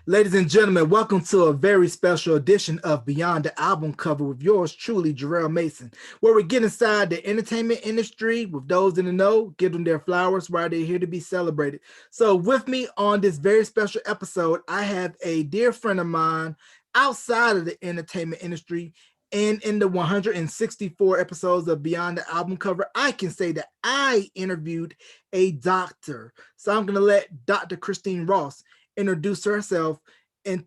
Ladies and gentlemen, welcome to a very special edition of Beyond the Album Cover with yours truly, Jarrell Mason, where we get inside the entertainment industry with those in the know, give them their flowers while they're here to be celebrated. So with me on this very special episode, I have a dear friend of mine outside of the entertainment industry. And in the 164 episodes of Beyond the Album Cover, I can say that I interviewed a doctor. So I'm going to let Dr. Christine Ross introduce herself and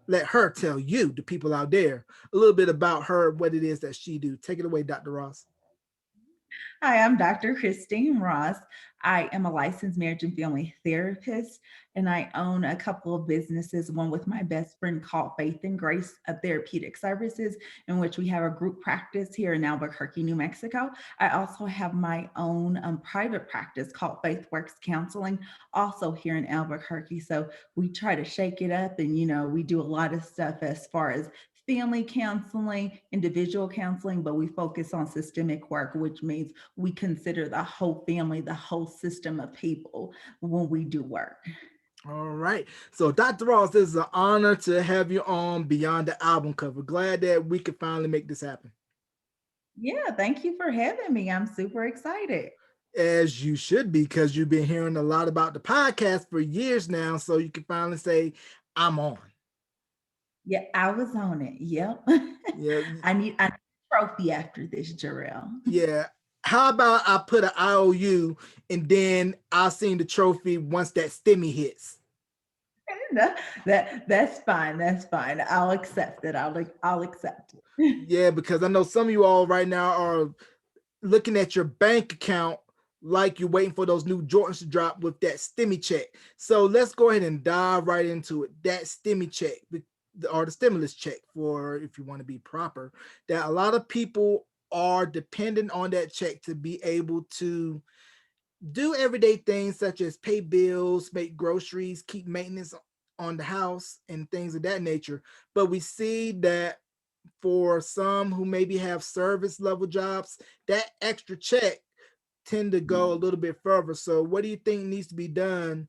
let her tell you, the people out there, a little bit about her, what it is that she do. Take it away, Dr. Ross. Hi, I'm Dr. Christine Ross. I am a licensed marriage and family therapist, and I own a couple of businesses, one with my best friend called Faith and Grace Therapeutic Services, in which we have a group practice here in Albuquerque, New Mexico. I also have my own private practice called Faith Works Counseling, also here in Albuquerque. So we try to shake it up, and we do a lot of stuff as far as family counseling, individual counseling, but we focus on systemic work, which means we consider the whole family, the whole system of people when we do work. All right. So, Dr. Ross, this is an honor to have you on Beyond the Album Cover. Glad that we could finally make this happen. Yeah, thank you for having me. I'm super excited. As you should be, because you've been hearing a lot about the podcast for years now. So you can finally say, I'm on. Yeah, I was on it. Yep. Yeah. I need a trophy after this, Jarrell. Yeah. How about I put an IOU and then I'll send the trophy once that stimmy hits? That's fine. That's fine. I'll accept it. I'll accept it. Yeah, because I know some of you all right now are looking at your bank account like you're waiting for those new Jordans to drop with that stimmy check. So let's go ahead and dive right into it. That stimmy check or the stimulus check, for if you want to be proper, that a lot of people are dependent on that check to be able to do everyday things such as pay bills, make groceries, keep maintenance on the house, and things of that nature. But we see that for some who maybe have service level jobs, that extra check tend to go a little bit further. So, what do you think needs to be done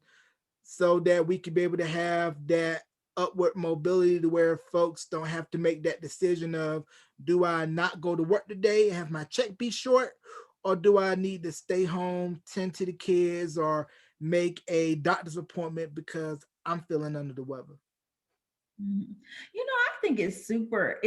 so that we can be able to have that upward mobility to where folks don't have to make that decision of, do I not go to work today and have my check be short, or do I need to stay home, tend to the kids, or make a doctor's appointment because I'm feeling under the weather? Mhm. I think it's super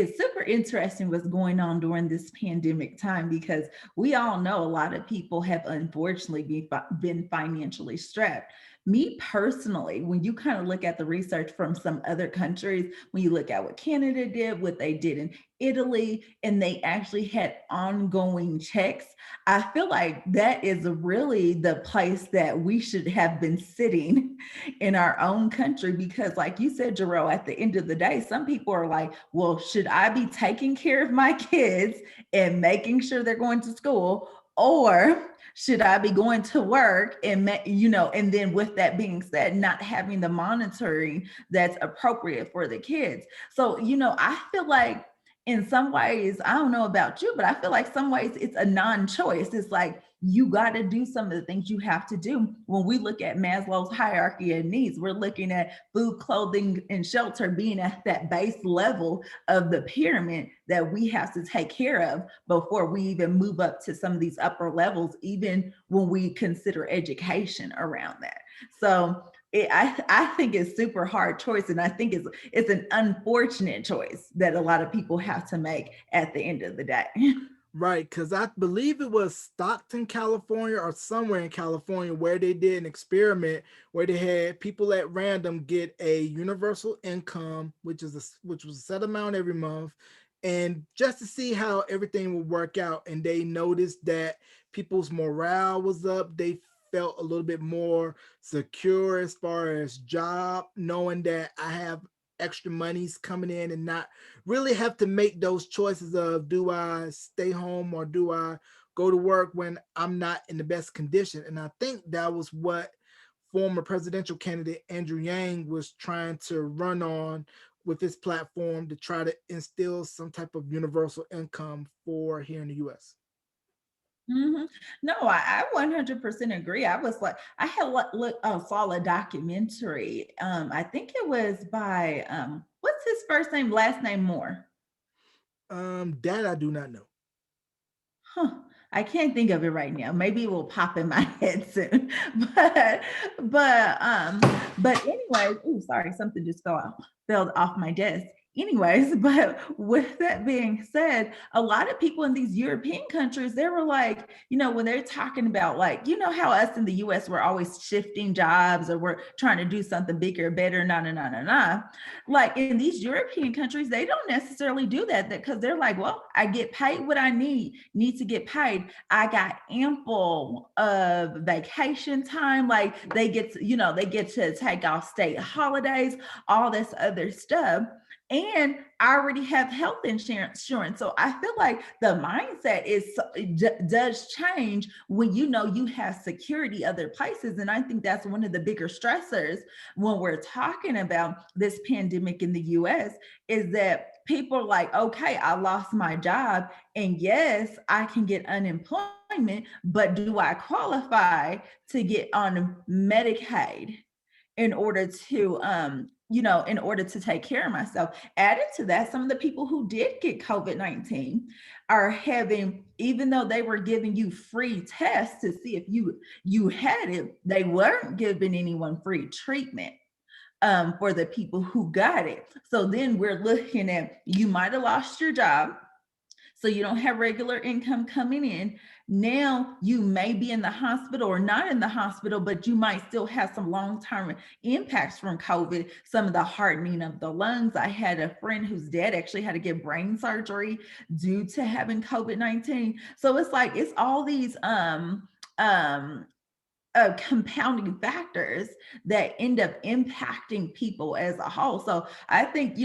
interesting what's going on during this pandemic time because we all know a lot of people have unfortunately been financially strapped. Me personally, when you kind of look at the research from some other countries, when you look at what Canada did, what they did in Italy, and they actually had ongoing checks, I feel like that is really the place that we should have been sitting in our own country because like you said, Jerome, at the end of the day, some people are like, well, should I be taking care of my kids and making sure they're going to school, or should I be going to work and then with that being said, not having the monitoring that's appropriate for the kids. So I feel like in some ways, I don't know about you, but I feel like some ways it's a non-choice. It's like you got to do some of the things you have to do. When we look at Maslow's hierarchy of needs, we're looking at food, clothing, and shelter being at that base level of the pyramid that we have to take care of before we even move up to some of these upper levels, even when we consider education around that. So I think it's super hard choice, and I think it's an unfortunate choice that a lot of people have to make at the end of the day. Right, because I believe it was Stockton, California, or somewhere in California, where they did an experiment where they had people at random get a universal income, which was a set amount every month, and just to see how everything would work out. And they noticed that people's morale was up. They felt a little bit more secure as far as job, knowing that I have extra monies coming in and not really have to make those choices of, do I stay home or do I go to work when I'm not in the best condition. And I think that was what former presidential candidate Andrew Yang was trying to run on with his platform to try to instill some type of universal income for here in the US. No, I 100% agree. I was like, I had saw a documentary. I think it was by what's his first name, last name Moore. That I do not know. Huh. I can't think of it right now. Maybe it will pop in my head soon. But but um but anyways, oh sorry, something just fell off my desk. Anyways, but with that being said, a lot of people in these European countries, they were like, when they're talking about like, how us in the US we're always shifting jobs or we're trying to do something bigger, better, nah. Like in these European countries, they don't necessarily do that because they're like, well, I get paid what I need to get paid. I got ample of vacation time. Like they get to take off state holidays, all this other stuff. And I already have health insurance. So I feel like the mindset does change when you have security other places. And I think that's one of the bigger stressors when we're talking about this pandemic in the US is that people are like, okay, I lost my job. And yes, I can get unemployment, but do I qualify to get on Medicaid in order to in order to take care of myself? Added to that, some of the people who did get COVID-19 are having, even though they were giving you free tests to see if you had it, they weren't giving anyone free treatment for the people who got it. So then we're looking at, you might have lost your job, so you don't have regular income coming in. Now you may be in the hospital or not in the hospital, but you might still have some long-term impacts from COVID, some of the hardening of the lungs. I had a friend whose dad actually had to get brain surgery due to having COVID-19. So it's like, it's all these um compounding factors that end up impacting people as a whole. So I think,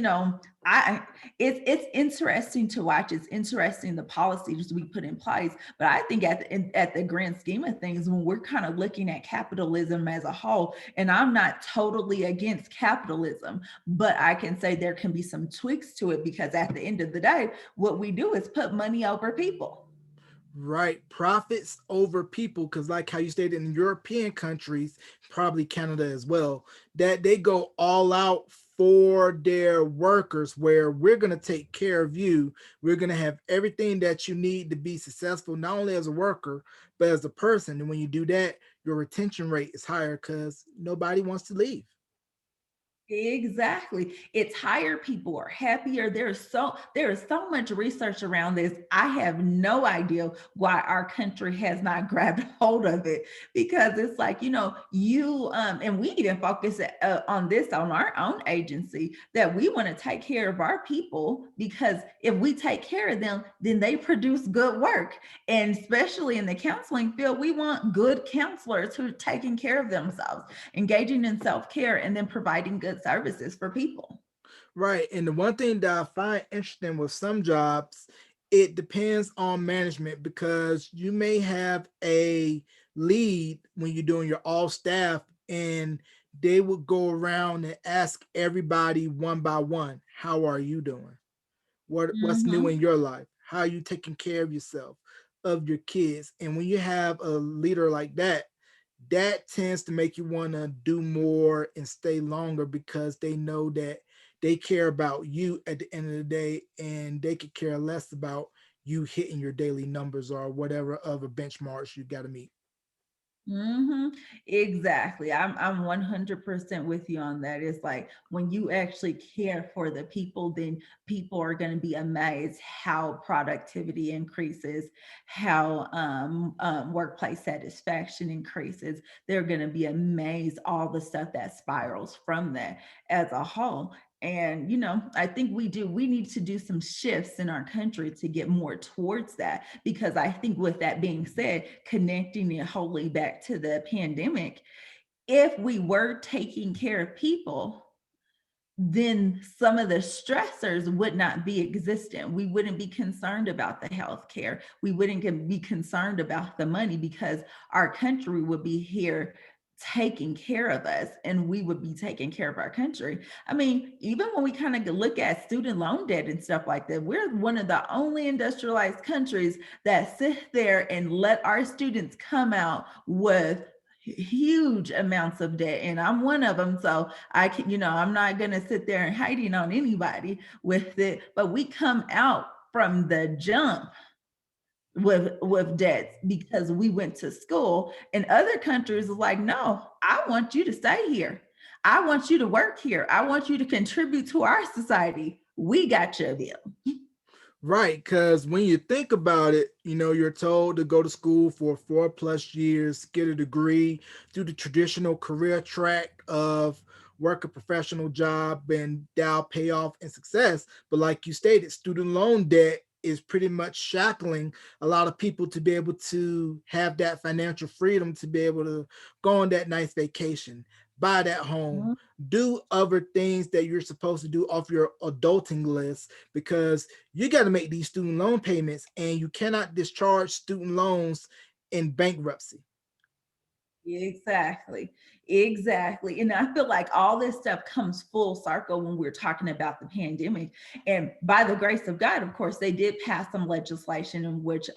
I it's interesting to watch. It's interesting the policies we put in place. But I think at the grand scheme of things, when we're kind of looking at capitalism as a whole, and I'm not totally against capitalism, but I can say there can be some tweaks to it because at the end of the day, what we do is put money over people. Right, profits over people, because like how you stated in European countries, probably Canada as well, that they go all out for their workers, where we're going to take care of you. We're going to have everything that you need to be successful, not only as a worker, but as a person. And when you do that, your retention rate is higher because nobody wants to leave. Exactly. It's higher, people are happier. There is so much research around this. I have no idea why our country has not grabbed hold of it because it's like, you and we even focus on this on our own agency that we want to take care of our people because if we take care of them, then they produce good work. And especially in the counseling field, we want good counselors who are taking care of themselves, engaging in self-care, and then providing good services for people. Right. And the one thing that I find interesting with some jobs, it depends on management, because you may have a lead when you're doing your all staff, and they would go around and ask everybody one by one, how are you doing? What's new Mhm. in your life? How are you taking care of yourself, of your kids? And when you have a leader like that, that tends to make you want to do more and stay longer, because they know that they care about you at the end of the day, and they could care less about you hitting your daily numbers or whatever other benchmarks you got to meet. hmm Exactly. I'm 100% with you on that. It's like when you actually care for the people, then people are going to be amazed how productivity increases, how workplace satisfaction increases. They're going to be amazed all the stuff that spirals from that as a whole. And I think we need to do some shifts in our country to get more towards that. Because I think, with that being said, connecting it wholly back to the pandemic, if we were taking care of people, then some of the stressors would not be existent. We wouldn't be concerned about the health care. We wouldn't be concerned about the money because our country would be here taking care of us and we would be taking care of our country. I mean, even when we kind of look at student loan debt and stuff like that, we're one of the only industrialized countries that sit there and let our students come out with huge amounts of debt, and I'm one of them. So I can, I'm not going to sit there and hating on anybody with it, but we come out from the jump with debts because we went to school. And other countries are like, no, I want you to stay here, I want you to work here, I want you to contribute to our society, we got your bill. Right, because when you think about it, you're told to go to school for 4+ years, get a degree, do the traditional career track of work a professional job and that'll pay off in success. But like you stated, student loan debt is pretty much shackling a lot of people to be able to have that financial freedom to be able to go on that nice vacation, buy that home, Mhm. do other things that you're supposed to do off your adulting list, because you got to make these student loan payments and you cannot discharge student loans in bankruptcy. Exactly. Exactly. And I feel like all this stuff comes full circle when we're talking about the pandemic. And by the grace of God, of course, they did pass some legislation in which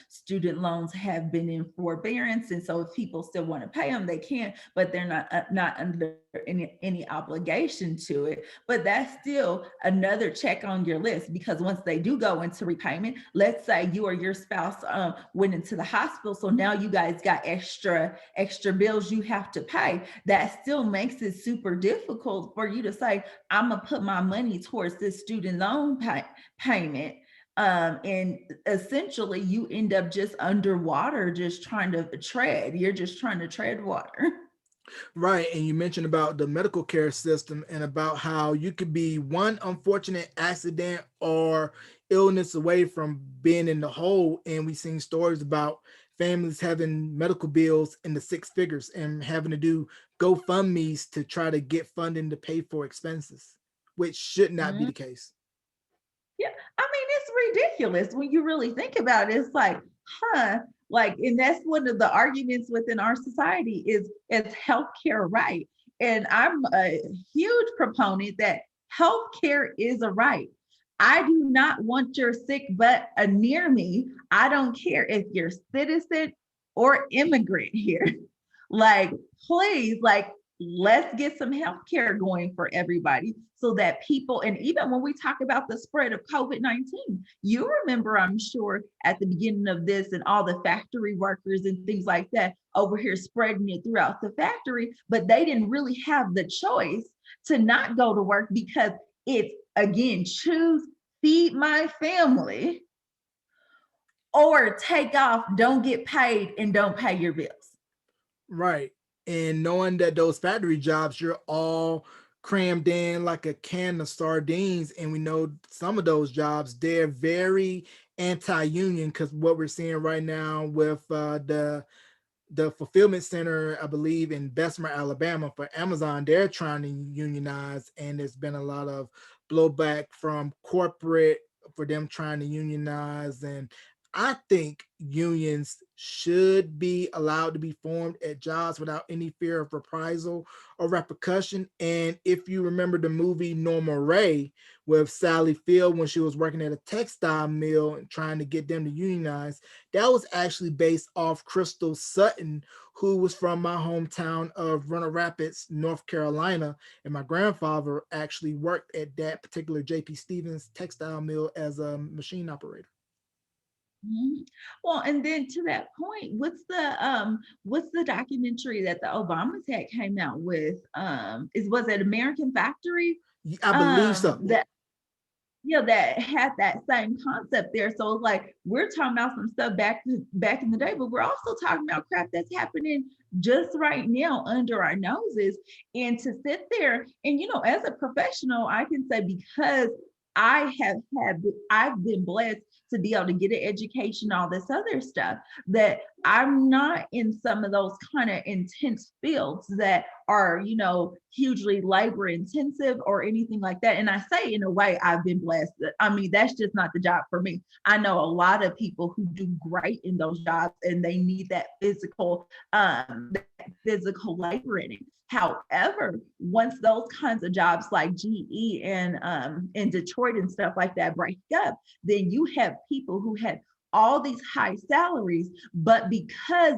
student loans have been in forbearance. And so if people still want to pay them, they can, but they're not under any obligation to it. But that's still another check on your list, because once they do go into repayment, let's say you or your spouse went into the hospital, so now you guys got extra bills you have to pay. That still makes it super difficult for you to say, I'm gonna put my money towards this student loan payment. And essentially you end up just underwater, just trying to tread. You're just trying to tread water. Right. And you mentioned about the medical care system and about how you could be one unfortunate accident or illness away from being in the hole. And we've seen stories about families having medical bills in the six figures and having to do GoFundMe's to try to get funding to pay for expenses, which should not be the case. Yeah, I mean, it's ridiculous when you really think about it. It's like, huh? Like, and that's one of the arguments within our society is healthcare right. And I'm a huge proponent that healthcare is a right. I do not want your sick butt near me. I don't care if you're citizen or immigrant here. Like, please, like, let's get some healthcare going for everybody so that people, and even when we talk about the spread of COVID-19, you remember, I'm sure, at the beginning of this and all the factory workers and things like that over here spreading it throughout the factory, but they didn't really have the choice to not go to work because it's, again, choose feed my family or take off, don't get paid, and don't pay your bills. Right. And knowing that those factory jobs, you're all crammed in like a can of sardines. And we know some of those jobs, they're very anti-union, because what we're seeing right now with the fulfillment center, I believe in Bessemer, Alabama for Amazon, they're trying to unionize, and there's been a lot of blowback from corporate for them trying to unionize. And I think unions should be allowed to be formed at jobs without any fear of reprisal or repercussion. And if you remember the movie Norma Ray with Sally Field when she was working at a textile mill and trying to get them to unionize, that was actually based off Crystal Sutton, who was from my hometown of Runner Rapids, North Carolina. And my grandfather actually worked at that particular JP Stevens textile mill as a machine operator. Mhm. Well, and then to that point, what's the documentary that the Obamas had came out with? Is was it American Factory? I believe so. That that had that same concept there. So it's like we're talking about some stuff back in the day, but we're also talking about crap that's happening just right now under our noses. And to sit there and as a professional, I can say because I have had I've been blessed to be able to get an education, all this other stuff, that I'm not in some of those kind of intense fields that are, hugely labor intensive or anything like that. And I say in a way I've been blessed. I mean, that's just not the job for me. I know a lot of people who do great in those jobs and they need that physical physical labor in it. However, once those kinds of jobs like GE and in Detroit and stuff like that break up, then you have people who had all these high salaries, but because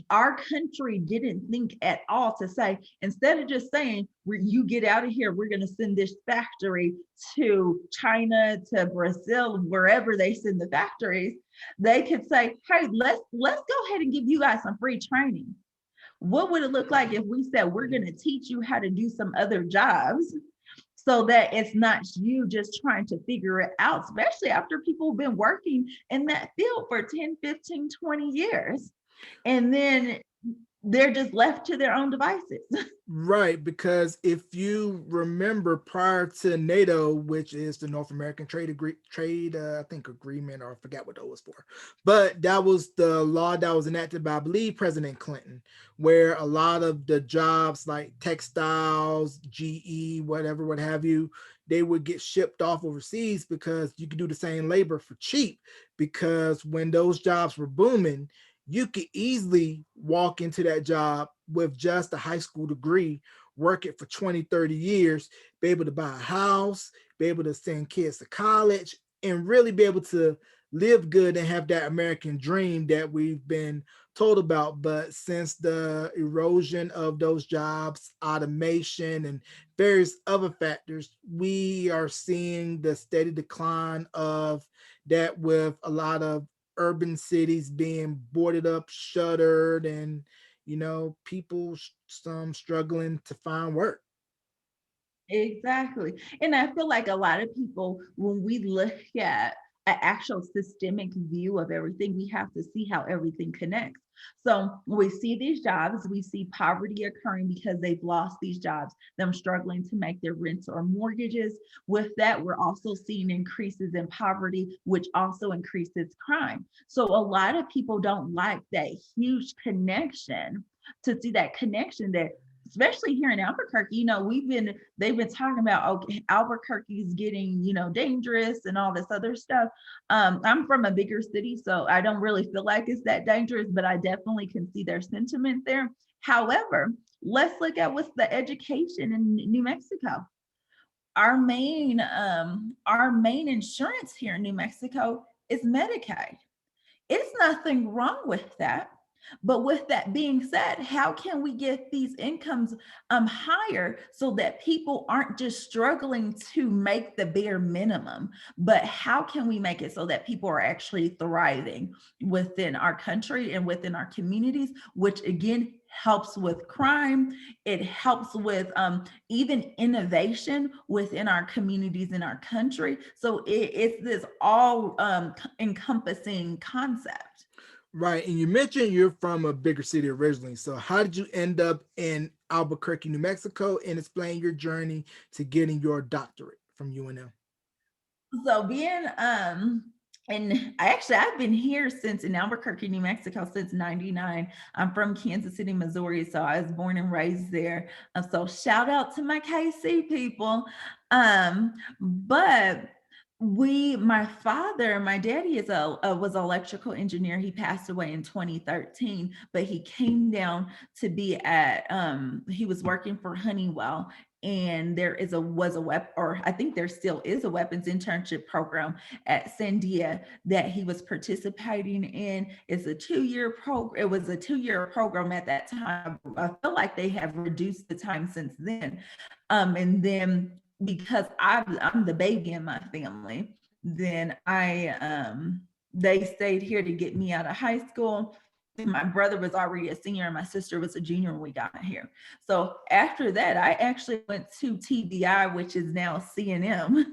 our country didn't think at all to say, instead of just saying, you get out of here, we're going to send this factory to China, to Brazil, wherever they send the factories, they could say, hey, let's go ahead and give you guys some free training. What would it look like if we said, we're going to teach you how to do some other jobs, so that it's not you just trying to figure it out, especially after people have been working in that field for 10, 15, 20 years. And then they're just left to their own devices. Right, because if you remember, prior to NATO, which is the North American I think agreement, or I forgot what that was for, but that was the law that was enacted by, I believe, President Clinton, where a lot of the jobs like textiles, GE, whatever, what have you, they would get shipped off overseas because you could do the same labor for cheap. Because when those jobs were booming, you could easily walk into that job with just a high school degree, work it for 20, 30 years, be able to buy a house, be able to send kids to college, and really be able to live good and have that American dream that we've been told about. But since the erosion of those jobs, automation, and various other factors, we are seeing the steady decline of that, with a lot of urban cities being boarded up, shuttered, and people some struggling to find work. Exactly. And I feel like a lot of people, when we look at an actual systemic view of everything, we have to see how everything connects. So when we see these jobs, we see poverty occurring because they've lost these jobs, them struggling to make their rents or mortgages. With that, we're also seeing increases in poverty, which also increases crime. So a lot of people don't like that huge connection, to see that connection that, especially here in Albuquerque, they've been talking about, okay, Albuquerque is getting, dangerous and all this other stuff. I'm from a bigger city, so I don't really feel like it's that dangerous, but I definitely can see their sentiment there. However, let's look at what's the education in New Mexico. Our main insurance here in New Mexico is Medicaid. It's nothing wrong with that. But with that being said, how can we get these incomes higher so that people aren't just struggling to make the bare minimum, but how can we make it so that people are actually thriving within our country and within our communities, which again helps with crime. It helps with even innovation within our communities in our country. So it's this all encompassing concept. Right. And you mentioned you're from a bigger city originally. So how did you end up in Albuquerque, New Mexico, and explain your journey to getting your doctorate from UNM? So and I've been here since in Albuquerque, New Mexico since 99. I'm from Kansas City, Missouri. So I was born and raised there. So shout out to my KC people. But my daddy was an electrical engineer. He passed away in 2013, but he came down to be he was working for Honeywell, and was a weapon, or I think there still is a weapons internship program at Sandia that he was participating in. It was a 2-year program at that time. I feel like they have reduced the time since then. And then because I'm the baby in my family, then they stayed here to get me out of high school. My brother was already a senior and my sister was a junior when we got here. So after that, I actually went to TBI, which is now CNM,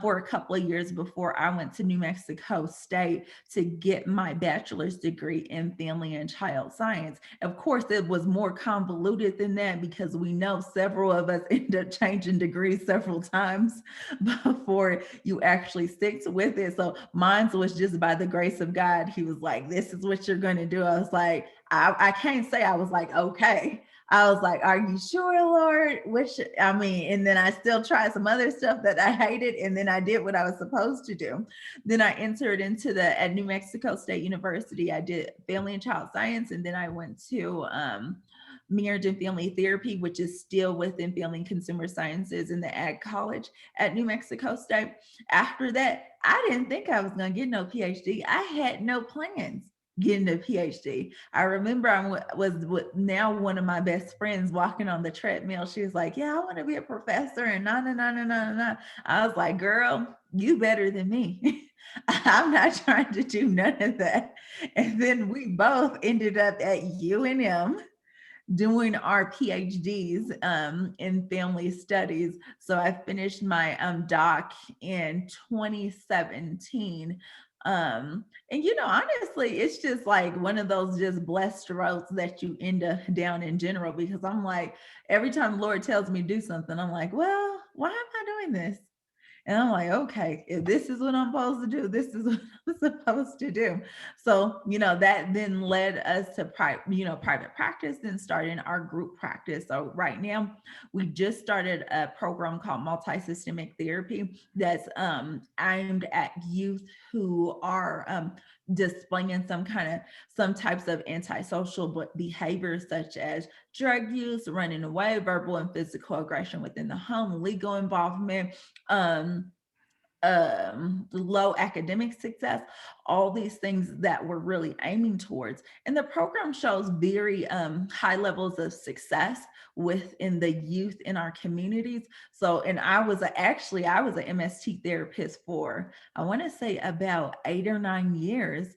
for a couple of years before I went to New Mexico State to get my bachelor's degree in family and child science. Of course, it was more convoluted than that because we know several of us end up changing degrees several times before you actually stick with it. So mine was just by the grace of God. He was like, this is what you're going to do. I was like, I can't say I was like, okay. I was like, are you sure, Lord? And then I still tried some other stuff that I hated. And then I did what I was supposed to do. Then I entered at New Mexico State University. I did family and child science. And then I went to marriage and family therapy, which is still within family and consumer sciences in the Ag College at New Mexico State. After that, I didn't think I was going to get no PhD. I had no plans getting a PhD. I remember was with now one of my best friends walking on the treadmill. She was like, "Yeah, I want to be a professor," and no, no, no, no, no, no. I was like, "Girl, you better than me." I'm not trying to do none of that. And then we both ended up at UNM doing our PhDs in family studies. So I finished my doc in 2017. And honestly, it's just like one of those just blessed roads that you end up down in general, because I'm like, every time the Lord tells me to do something, I'm like, well, why am I doing this? And I'm like, okay, if this is what I'm supposed to do, this is what I'm supposed to do. So, that then led us to private practice, then starting our group practice. So right now we just started a program called multi-systemic therapy that's aimed at youth who are displaying some types of antisocial behaviors, such as drug use, running away, verbal and physical aggression within the home, legal involvement, um, low academic success, all these things that we're really aiming towards. And the program shows very high levels of success within the youth in our communities. So, and actually I was an MST therapist for, I want to say, about 8 or 9 years.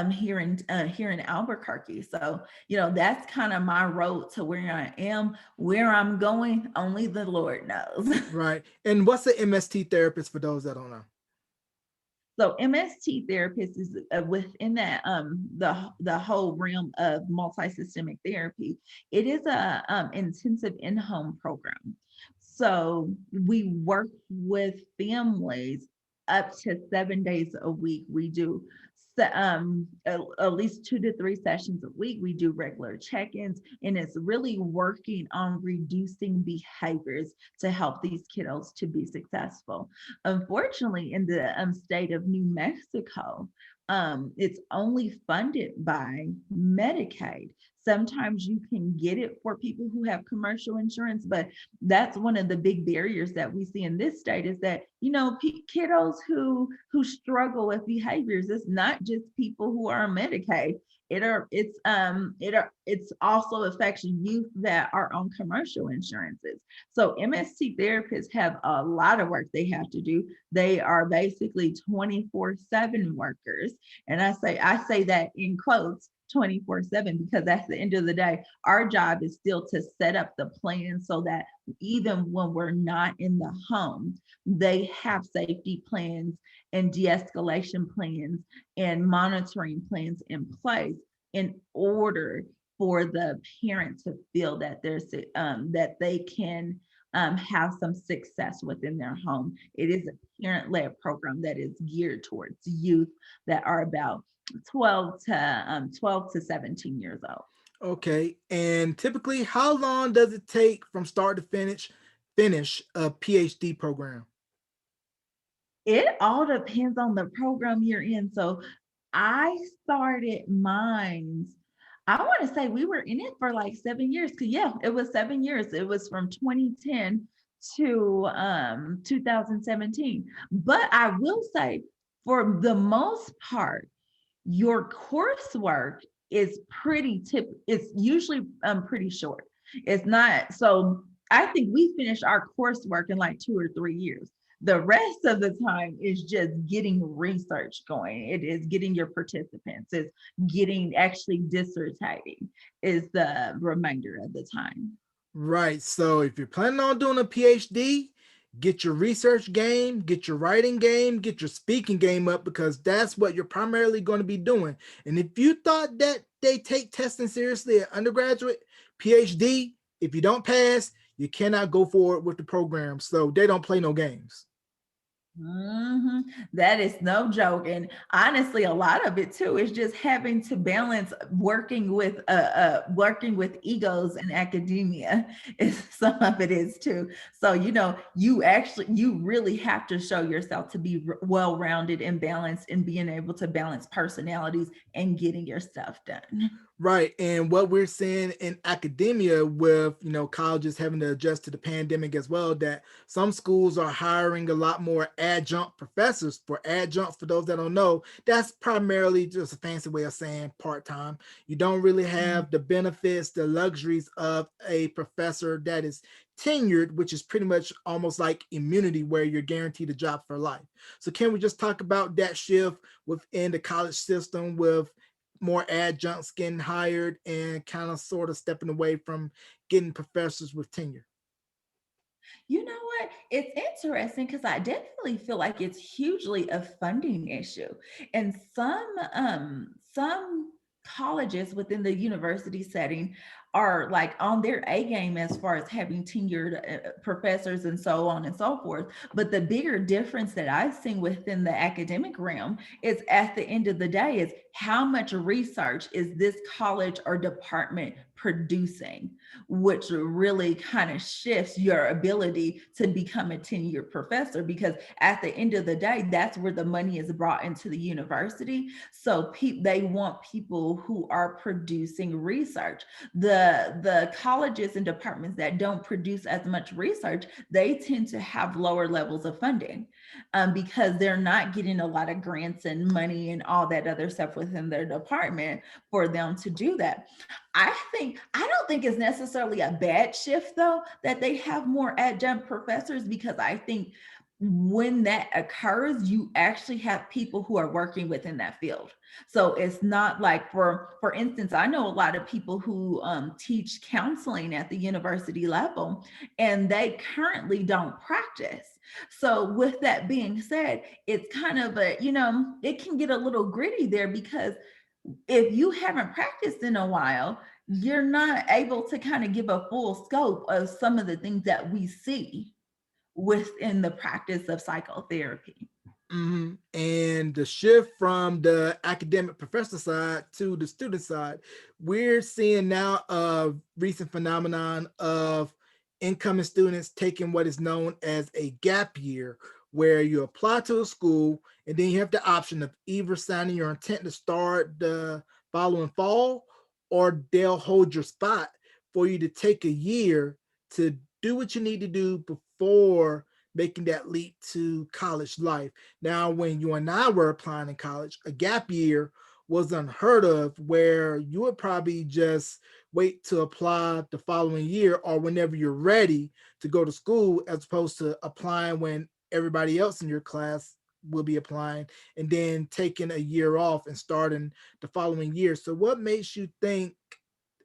Here in Albuquerque. So, that's kind of my road to where I am. Where I'm going, only the Lord knows. Right. And what's the MST therapist for those that don't know? So MST therapist is within that the whole realm of multi-systemic therapy. It is a intensive in-home program. So we work with families up to 7 days a week. We do at least 2 to 3 sessions a week. We do regular check-ins, and it's really working on reducing behaviors to help these kiddos to be successful. Unfortunately, in the state of New Mexico, it's only funded by Medicaid. Sometimes you can get it for people who have commercial insurance, but that's one of the big barriers that we see in this state, is that kiddos who struggle with behaviors, it's not just people who are on Medicaid. It's also affects youth that are on commercial insurances. So MST therapists have a lot of work they have to do. They are basically 24/7 workers. And I say that in quotes, 24/7, because at the end of the day, our job is still to set up the plan so that even when we're not in the home, they have safety plans and de-escalation plans and monitoring plans in place in order for the parent to feel that that they can have some success within their home. It is a parent-led program that is geared towards youth that are about 12 to 17 years old. Okay. And typically, how long does it take from start to finish a PhD program? It all depends on the program you're in. So I started mine. I want to say we were in it for like 7 years. Cause yeah, it was 7 years. It was from 2010 to 2017. But I will say, for the most part, your coursework is it's usually pretty short. It's not, so I think we finished our coursework in like 2 or 3 years. The rest of the time is just getting research going. It is getting your participants, it's getting actually dissertating is the remainder of the time. Right. So if you're planning on doing a PhD, get your research game, get your writing game, get your speaking game up, because that's what you're primarily going to be doing. And if you thought that they take testing seriously at undergraduate, PhD, if you don't pass, you cannot go forward with the program. So they don't play no games. Mhm. That is no joke. And honestly, a lot of it too is just having to balance working with egos in academia. Is some of it is too. So, you really have to show yourself to be well-rounded and balanced, and being able to balance personalities and getting your stuff done. Right. And what we're seeing in academia with, colleges having to adjust to the pandemic as well, that some schools are hiring a lot more adjunct professors. For adjuncts, for those that don't know, that's primarily just a fancy way of saying part-time. You don't really Mhm. have the benefits, the luxuries of a professor that is tenured, which is pretty much almost like immunity where you're guaranteed a job for life. So can we just talk about that shift within the college system with more adjuncts getting hired and kind of sort of stepping away from getting professors with tenure? You know what? It's interesting because I definitely feel like it's hugely a funding issue. And some colleges within the university setting are like on their A game as far as having tenured professors and so on and so forth. But the bigger difference that I've seen within the academic realm is at the end of the day is how much research is this college or department producing, which really kind of shifts your ability to become a tenured professor. Because at the end of the day, that's where the money is brought into the university. So they want people who are producing research. The colleges and departments that don't produce as much research, they tend to have lower levels of funding, because they're not getting a lot of grants and money and all that other stuff within their department for them to do that. I don't think it's necessarily a bad shift though that they have more adjunct professors, because I think when that occurs, you actually have people who are working within that field. So it's not like, for instance, I know a lot of people who teach counseling at the university level, and they currently don't practice. So with that being said, it's kind of it can get a little gritty there, because if you haven't practiced in a while, you're not able to kind of give a full scope of some of the things that we see within the practice of psychotherapy. And the shift from the academic professor side to the student side, we're seeing now a recent phenomenon of incoming students taking what is known as a gap year, where you apply to a school and then you have the option of either signing your intent to start the following fall, or they'll hold your spot for you to take a year to do what you need to do before making that leap to college life. Now, when you and I were applying in college, a gap year was unheard of, where you would probably just wait to apply the following year or whenever you're ready to go to school, as opposed to applying when everybody else in your class will be applying and then taking a year off and starting the following year. So, what makes you think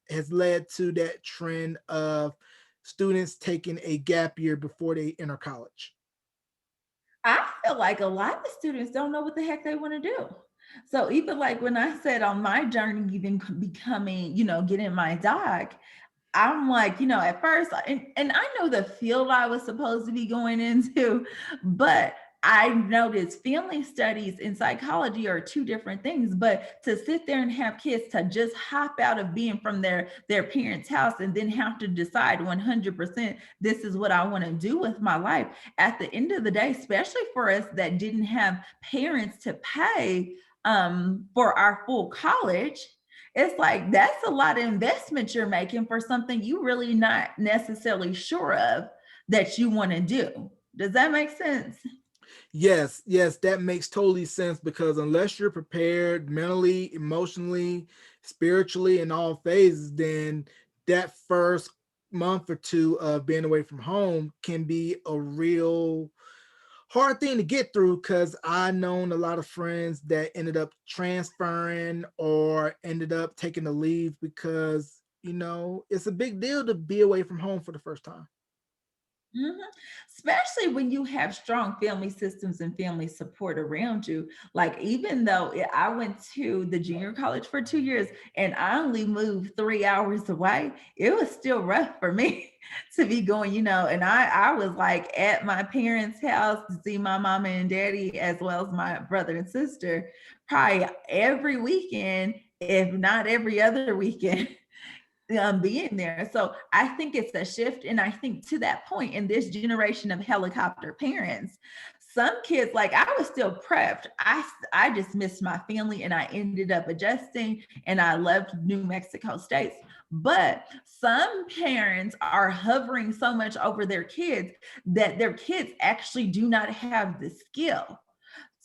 has led to that trend of students taking a gap year before they enter college? I feel like a lot of students don't know what the heck they want to do. So even like when I said on my journey, even becoming, getting my doc, I'm like, at first, and I know the field I was supposed to be going into, but I noticed family studies and psychology are two different things. But to sit there and have kids to just hop out of being from their parents' house and then have to decide 100% this is what I want to do with my life. At the end of the day, especially for us that didn't have parents to pay for our full college, it's like that's a lot of investment you're making for something you really not necessarily sure of that you want to do. Does that make sense? Yes, yes, that makes totally sense, because unless you're prepared mentally, emotionally, spiritually, in all phases, then that first month or two of being away from home can be a real hard thing to get through. Because I known a lot of friends that ended up transferring or ended up taking a leave because it's a big deal to be away from home for the first time. Mhm. Especially when you have strong family systems and family support around you. Like, even though I went to the junior college for 2 years and I only moved 3 hours away, it was still rough for me to be going, and I was like at my parents' house to see my mama and daddy, as well as my brother and sister, probably every weekend, if not every other weekend. Being there. So I think it's a shift. And I think to that point, in this generation of helicopter parents, some kids, like I was still prepped. I just missed my family and I ended up adjusting and I left New Mexico states. But some parents are hovering so much over their kids that their kids actually do not have the skill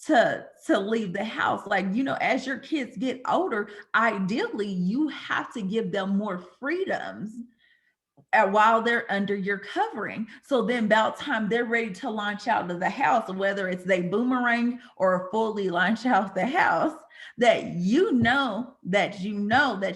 to leave the house. Like, as your kids get older, ideally you have to give them more freedoms while they're under your covering. So then about time they're ready to launch out of the house, whether it's they boomerang or fully launch out the house, that that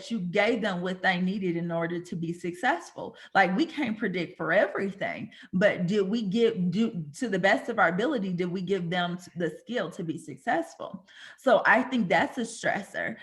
you gave them what they needed in order to be successful. Like we can't predict for everything, but to the best of our ability, did we give them the skill to be successful? So I think that's a stressor,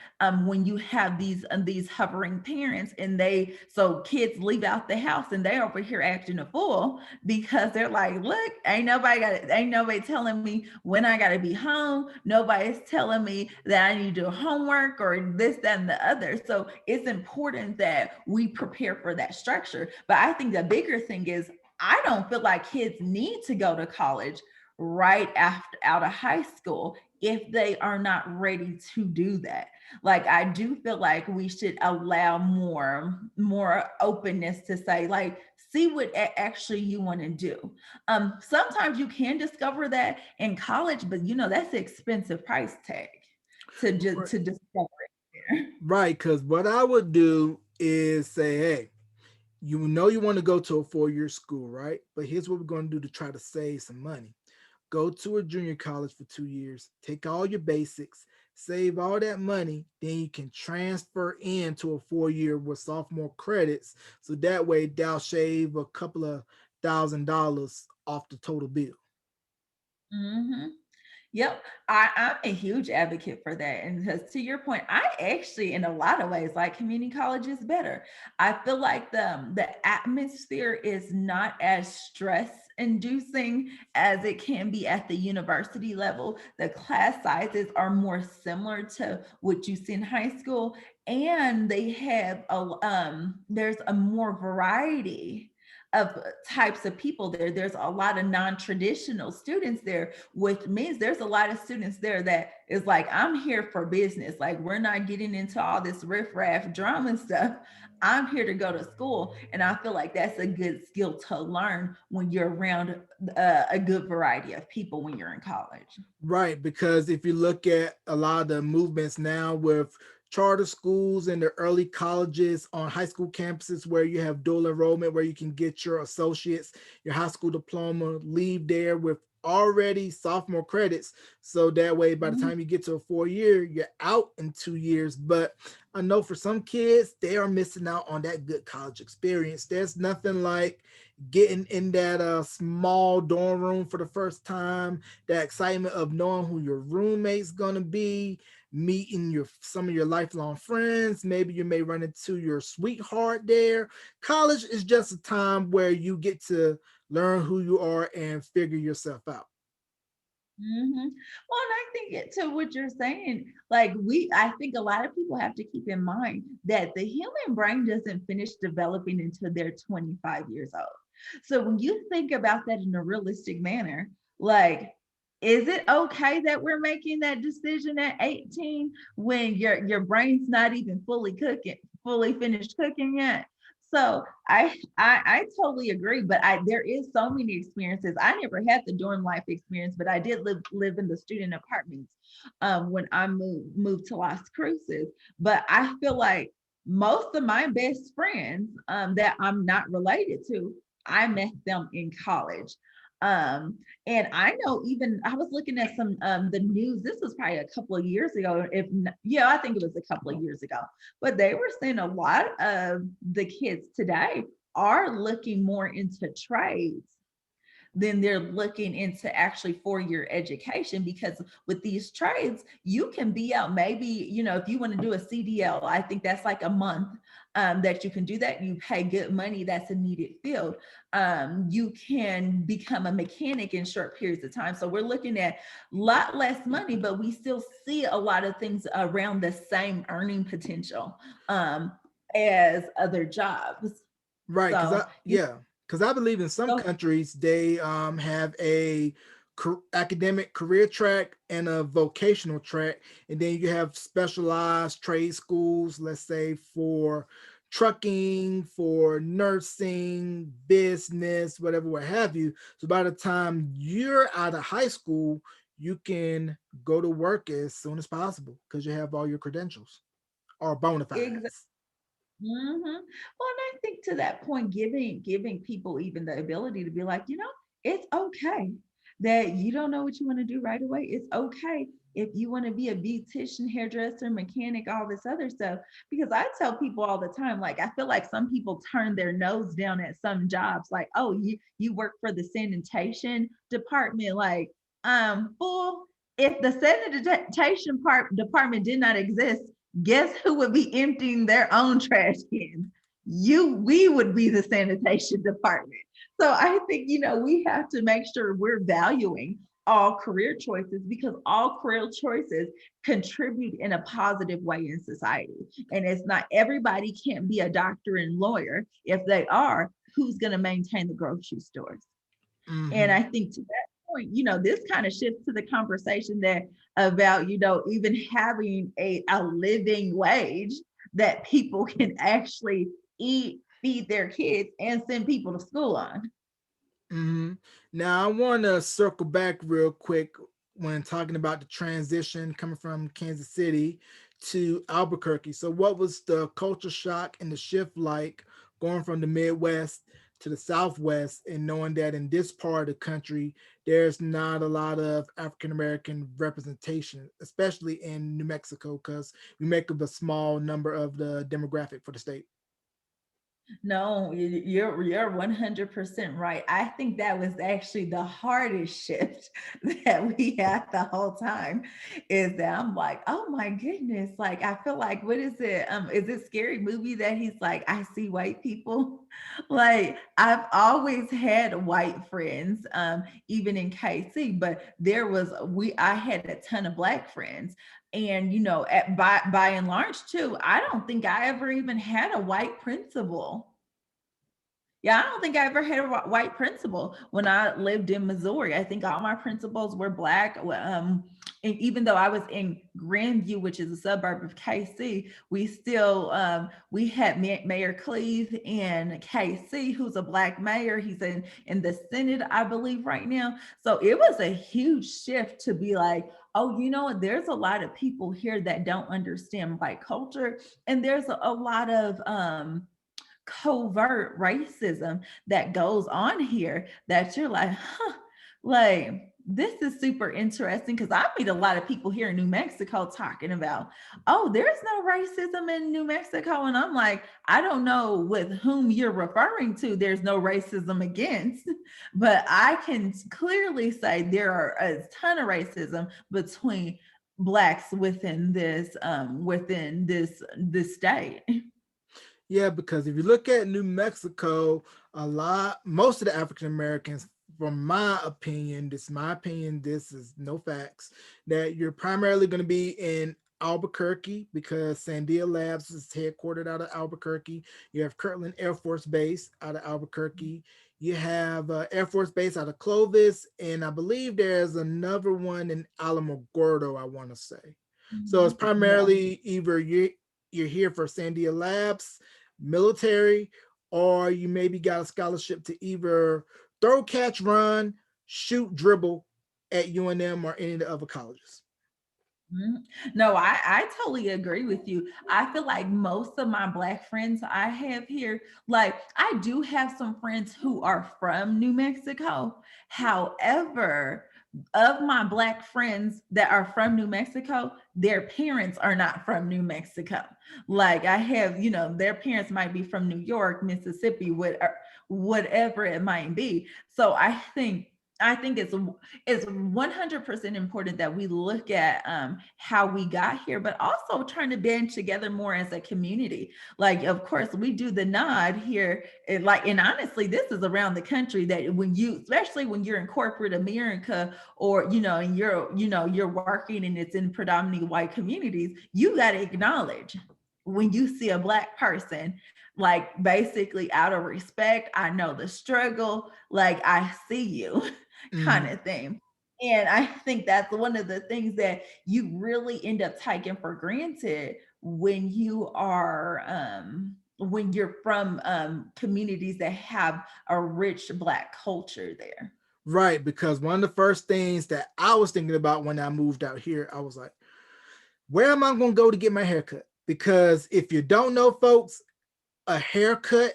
when you have these hovering parents, and so kids leave out the house and they over here acting a fool because they're like, look, ain't nobody telling me when I gotta be home. Nobody's telling me that I need to do homework or this, that, and the other. So it's important that we prepare for that structure. But I think the bigger thing is, I don't feel like kids need to go to college right after out of high school if they are not ready to do that. Like I do feel like we should allow more openness to say, like, see what actually you want to do. Sometimes you can discover that in college, but that's an expensive price tag to discover it there. Right, because what I would do is say, hey, you want to go to a 4-year school, right? But here's what we're going to do to try to save some money. Go to a junior college for 2 years, take all your basics, save all that money, then you can transfer into a 4-year with sophomore credits. So that way they'll shave a couple of $1,000 off the total bill. Mm-hmm. Yep, I'm a huge advocate for that. And because to your point, I actually, in a lot of ways, like community college is better. I feel like the atmosphere is not as stress inducing as it can be at the university level. The class sizes are more similar to what you see in high school, and they have there's a more variety of types of people there. There's a lot of non-traditional students there, which means there's a lot of students there that is like, I'm here for business. Like, we're not getting into all this riffraff drama stuff. I'm here to go to school. And I feel like that's a good skill to learn when you're around a good variety of people when you're in college. Right, because if you look at a lot of the movements now with charter schools and the early colleges on high school campuses where you have dual enrollment, where you can get your associates, your high school diploma, leave there with already sophomore credits. So that way, by the Mhm. time you get to a 4-year, you're out in 2 years. But I know for some kids, they are missing out on that good college experience. There's nothing like getting in that small dorm room for the first time, that excitement of knowing who your roommate's gonna be, meeting your some of your lifelong friends. Maybe you may run into your sweetheart there. College is just a time where you get to learn who you are and figure yourself out. Hmm. Well, and I think to what you're saying, I think a lot of people have to keep in mind that the human brain doesn't finish developing until they're 25 years old. So when you think about that in a realistic manner, like, is it okay that we're making that decision at 18 when your brain's not even fully finished cooking yet? So I totally agree, but there is so many experiences. I never had the dorm life experience, but I did live in the student apartments when I moved to Las Cruces. But I feel like most of my best friends that I'm not related to, I met them in college. Um, and I know, even I was looking at some the news. This was probably a couple of years ago. Yeah, I think it was a couple of years ago. But they were saying a lot of the kids today are looking more into trades then they're looking into actually 4-year education, because with these trades you can be out, maybe if you want to do a CDL, I think that's like a month, that you can do that. You pay good money, that's a needed field. You can become a mechanic in short periods of time. So we're looking at a lot less money, but we still see a lot of things around the same earning potential as other jobs. Right, because So I yeah, because I believe in some so countries they have a academic career track and a vocational track, and then you have specialized trade schools, let's say for trucking, for nursing, business, whatever, what have you. So by the time you're out of high school, you can go to work as soon as possible because you have all your credentials or bona Exactly. fides. Well, and I think to that point, giving people even the ability to be like, it's okay that you don't know what you want to do right away. It's okay if you want to be a beautician, hairdresser, mechanic, all this other stuff. Because I tell people all the time, like I feel like some people turn their nose down at some jobs, like, oh, you work for the sanitation department, like, fool. If the sanitation department did not exist, guess who would be emptying their own trash cans? We would be the sanitation department. So I think, we have to make sure we're valuing all career choices because all career choices contribute in a positive way in society. And it's not everybody can't be a doctor and lawyer. If they are, who's going to maintain the grocery stores? And Mm-hmm. I think to that point, this kind of shifts to the conversation that about, even having a living wage that people can actually eat, feed their kids, and send people to school on. Hmm. Now, I want to circle back real quick when talking about the transition coming from Kansas City to Albuquerque. So, what was the culture shock and the shift like going from the Midwest to the Southwest and knowing that in this part of the country, there's not a lot of African American representation, especially in New Mexico, because we make up a small number of the demographic for the state? No, you're 100% right. I think that was actually the hardest shift that we had the whole time is that I'm like, oh my goodness. Like I feel like what is it Scary Movie that he's like, I see white people? Like I've always had white friends, even in KC, but I had a ton of black friends. And by and large too, I don't think I ever even had a white principal. Yeah, I don't think I ever had a white principal when I lived in Missouri. I think all my principals were black. And even though I was in Grandview, which is a suburb of KC, we had Mayor Cleve in KC, who's a black mayor. He's in the Senate, I believe, right now. So it was a huge shift to be like, oh, you know what? There's a lot of people here that don't understand white culture, and there's a lot of covert racism that goes on here that you're like, huh, like this is super interesting because I meet a lot of people here in New Mexico talking about, oh, there's no racism in New Mexico. And I'm like, I don't know with whom you're referring to, there's no racism against, but I can clearly say there are a ton of racism between blacks within this state. Yeah, because if you look at New Mexico, most of the African Americans, from my opinion, this is my opinion, this is no facts, that you're primarily going to be in Albuquerque because Sandia Labs is headquartered out of Albuquerque. You have Kirtland Air Force Base out of Albuquerque. You have Air Force Base out of Clovis, and I believe there's another one in Alamogordo, I want to say. So it's Yeah. primarily either you're here for Sandia Labs, military, or you maybe got a scholarship to either throw, catch, run, shoot, dribble at UNM or any of the other colleges. Mhm. No, I totally agree with you. I feel like most of my black friends I have here, like I do have some friends who are from New Mexico. However, of my black friends that are from New Mexico, their parents are not from New Mexico. Like I have, their parents might be from New York, Mississippi, whatever it might be. So I think it's 100% important that we look at how we got here, but also trying to band together more as a community. Like, of course, we do the nod here, and honestly, this is around the country that especially when you're in corporate America, or and you're working and it's in predominantly white communities, you got to acknowledge when you see a black person, like basically out of respect, I know the struggle, like I see you kind Mhm. of thing. And I think that's one of the things that you really end up taking for granted when you're from communities that have a rich Black culture there. Right, because one of the first things that I was thinking about when I moved out here, I was like, where am I going to go to get my haircut? Because if you don't know, folks, a haircut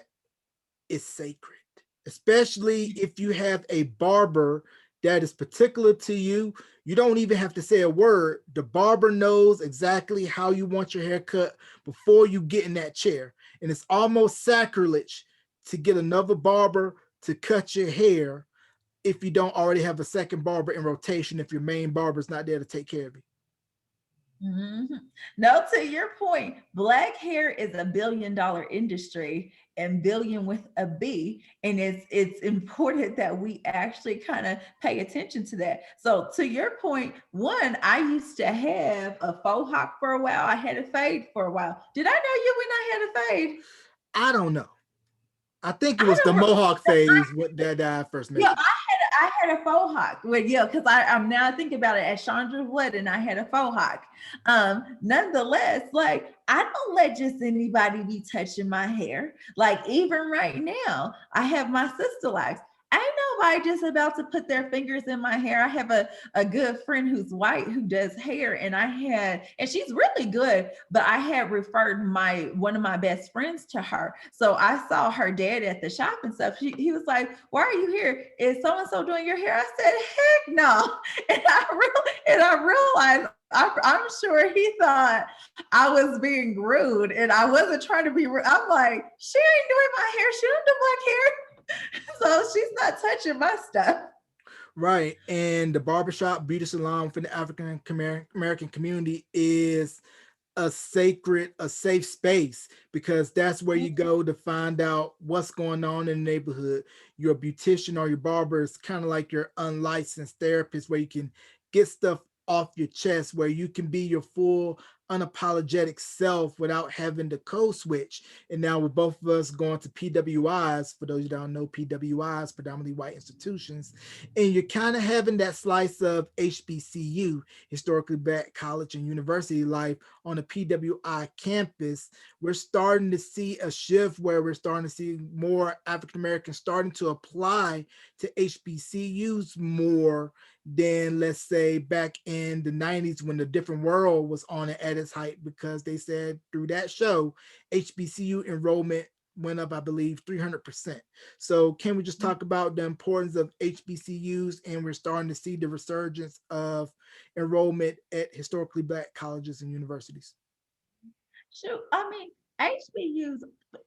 is sacred, especially if you have a barber that is particular to you. You don't even have to say a word. The barber knows exactly how you want your haircut before you get in that chair. And it's almost sacrilege to get another barber to cut your hair if you don't already have a second barber in rotation, if your main barber is not there to take care of you. Mhm. No, to your point, Black hair is $1 billion industry, and billion with a B. And it's important that we actually kind of pay attention to that. So to your point, one, I used to have a faux hawk for a while. I had a fade for a while. Did I know you when I had a fade? I don't know. I think it I was the don't. Mohawk phase that I first met Yeah, you. I had a faux hawk. Well, yeah, because I'm now thinking about it at Chandra's wedding, I had a faux hawk. Nonetheless, like I don't let just anybody be touching my hair. Like even right now, I have my sister likes. Ain't nobody just about to put their fingers in my hair. I have a good friend who's white who does hair, and she's really good, but I had referred my one of my best friends to her. So I saw her dad at the shop and stuff. He was like, "Why are you here? Is so and so doing your hair?" I said, "Heck no!" And I realized I'm sure he thought I was being rude, and I wasn't trying to be rude. I'm like, she ain't doing my hair. She don't do black hair, so she's not touching my stuff. Right. And the barbershop beauty salon for the African American community is a safe space, because that's where you go to find out what's going on in the neighborhood. Your beautician or your barber is kind of like your unlicensed therapist, where you can get stuff off your chest, where you can be your full unapologetic self without having to code switch. And now with both of us going to PWIs, for those who don't know, PWIs, predominantly white institutions, and you're kind of having that slice of HBCU, historically black college and university life, on a PWI campus, we're starting to see a shift where we're starting to see more African Americans starting to apply to HBCUs more than, let's say, back in the 90s when the different world was on it at its height, because they said through that show, HBCU enrollment went up, I believe, 300%. So can we just talk about the importance of HBCUs? And we're starting to see the resurgence of enrollment at historically black colleges and universities. Shoot, I mean, HBUs,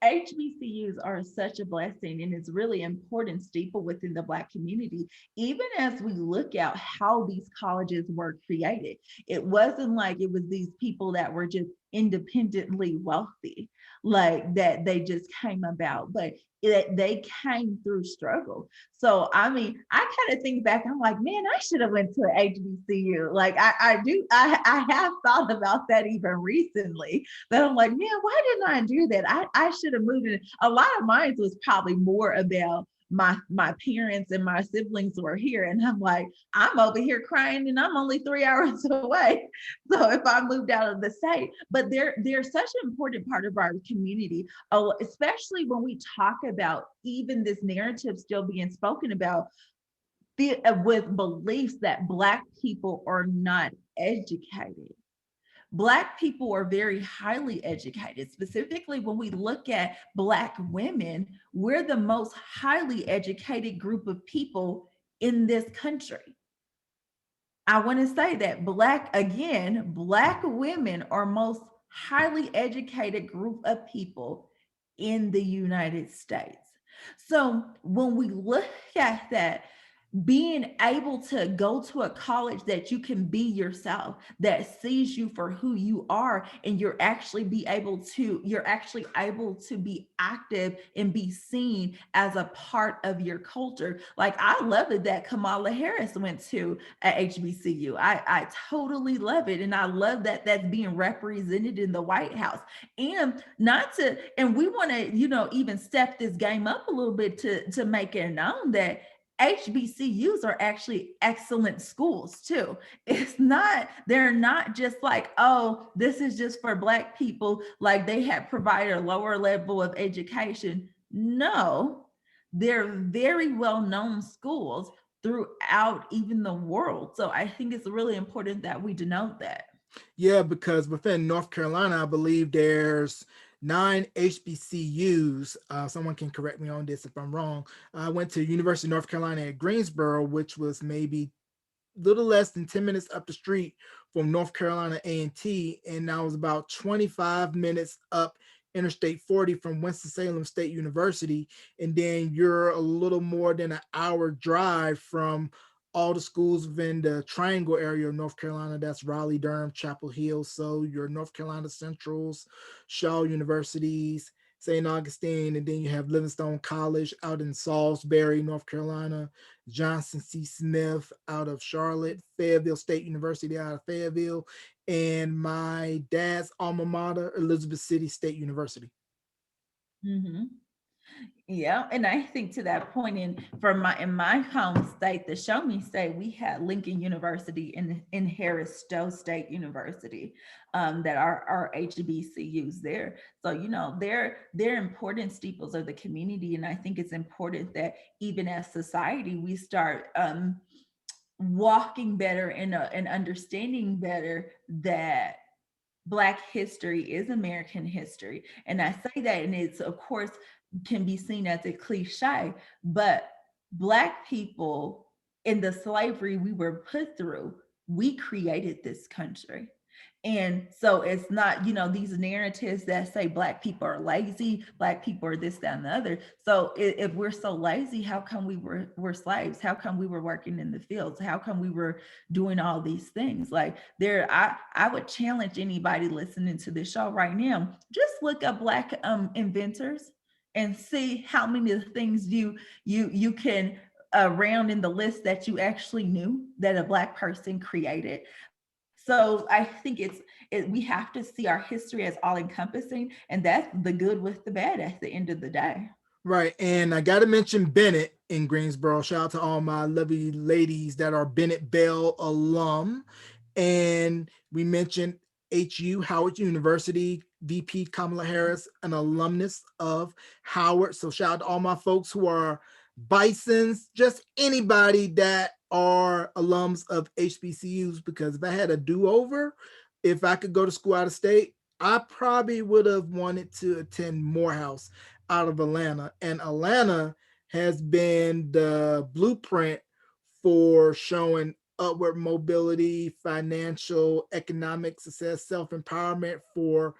HBCUs are such a blessing, and it's really important staple within the Black community. Even as we look at how these colleges were created, it wasn't like it was these people that were just independently wealthy, like that they just came about, but they came through struggle. So I mean, I kind of think back, I'm like, man, I should have went to an HBCU. Like I have thought about that even recently, that I'm like, man, why didn't I do that? I should have moved in. A lot of mine was probably more about my parents and my siblings were here. And I'm like, I'm over here crying and I'm only 3 hours away. So if I moved out of the state, but they're such an important part of our community, especially when we talk about even this narrative still being spoken about with beliefs that Black people are not educated. Black people are very highly educated. Specifically, when we look at Black women, we're the most highly educated group of people in this country. I want to say that Black women are most highly educated group of people in the United States. So when we look at that, being able to go to a college that you can be yourself, that sees you for who you are, and you're actually able to be active and be seen as a part of your culture. Like I love it that Kamala Harris went to a HBCU. I totally love it, and I love that that's being represented in the White House. And not to and we want to even step this game up a little bit to make it known that HBCUs are actually excellent schools too. They're not just like, oh, this is just for Black people, like they have provided a lower level of education. No, they're very well known schools throughout even the world. So I think it's really important that we denote that. Yeah, because within North Carolina, I believe there's 9 HBCUs. Someone can correct me on this if I'm wrong. I went to University of North Carolina at Greensboro, which was maybe little less than 10 minutes up the street from North Carolina A&T, and I was about 25 minutes up Interstate 40 from Winston-Salem State University, and then you're a little more than an hour drive from all the schools within the Triangle area of North Carolina. That's Raleigh, Durham, Chapel Hill. So your North Carolina Centrals, Shaw Universities, St. Augustine, and then you have Livingstone College out in Salisbury, North Carolina, Johnson C. Smith out of Charlotte, Fayetteville State University out of Fayetteville, and my dad's alma mater, Elizabeth City State University. Mm-hmm. Yeah, and I think to that point, in my home state, the Show Me State, we had Lincoln University and in Harris Stowe State University, that are our HBCUs there. So they're important steeples of the community, and I think it's important that even as society we start walking better and understanding better that Black history is American history. And I say that, and it's, of course, can be seen as a cliche, but Black people in the slavery we were put through, we created this country. And so it's not, these narratives that say Black people are lazy, Black people are this, that, and the other. So if we're so lazy, how come we're slaves? How come we were working in the fields? How come we were doing all these things? Like I would challenge anybody listening to this show right now, just look up Black inventors and see how many of the things you can round in the list that you actually knew that a Black person created. So I think we have to see our history as all encompassing, and that's the good with the bad at the end of the day. Right. And I got to mention Bennett in Greensboro. Shout out to all my lovely ladies that are Bennett Bell alum. And we mentioned Howard University, VP Kamala Harris, an alumnus of Howard. So shout out to all my folks who are Bisons, just anybody that are alums of HBCUs, because if I had a do-over, if I could go to school out of state, I probably would have wanted to attend Morehouse out of Atlanta. And Atlanta has been the blueprint for showing upward mobility, financial, economic success, self-empowerment for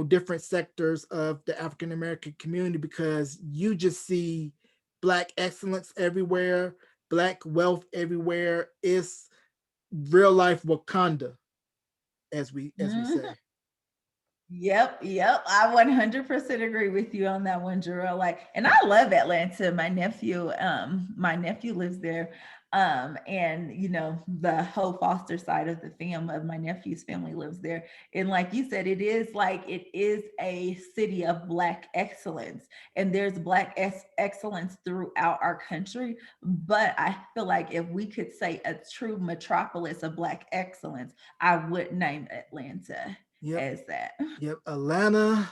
different sectors of the African American community, because you just see Black excellence everywhere, Black wealth everywhere. It's real life Wakanda, as we say. Mhm. Yep. I 100% agree with you on that one, Jarrell. Like, and I love Atlanta. My nephew lives there. And the whole foster side of the of my nephew's family lives there. And like you said, it is a city of Black excellence. And there's Black excellence throughout our country. But I feel like if we could say a true metropolis of Black excellence, I would name Atlanta Yep. as that. Yep. Atlanta,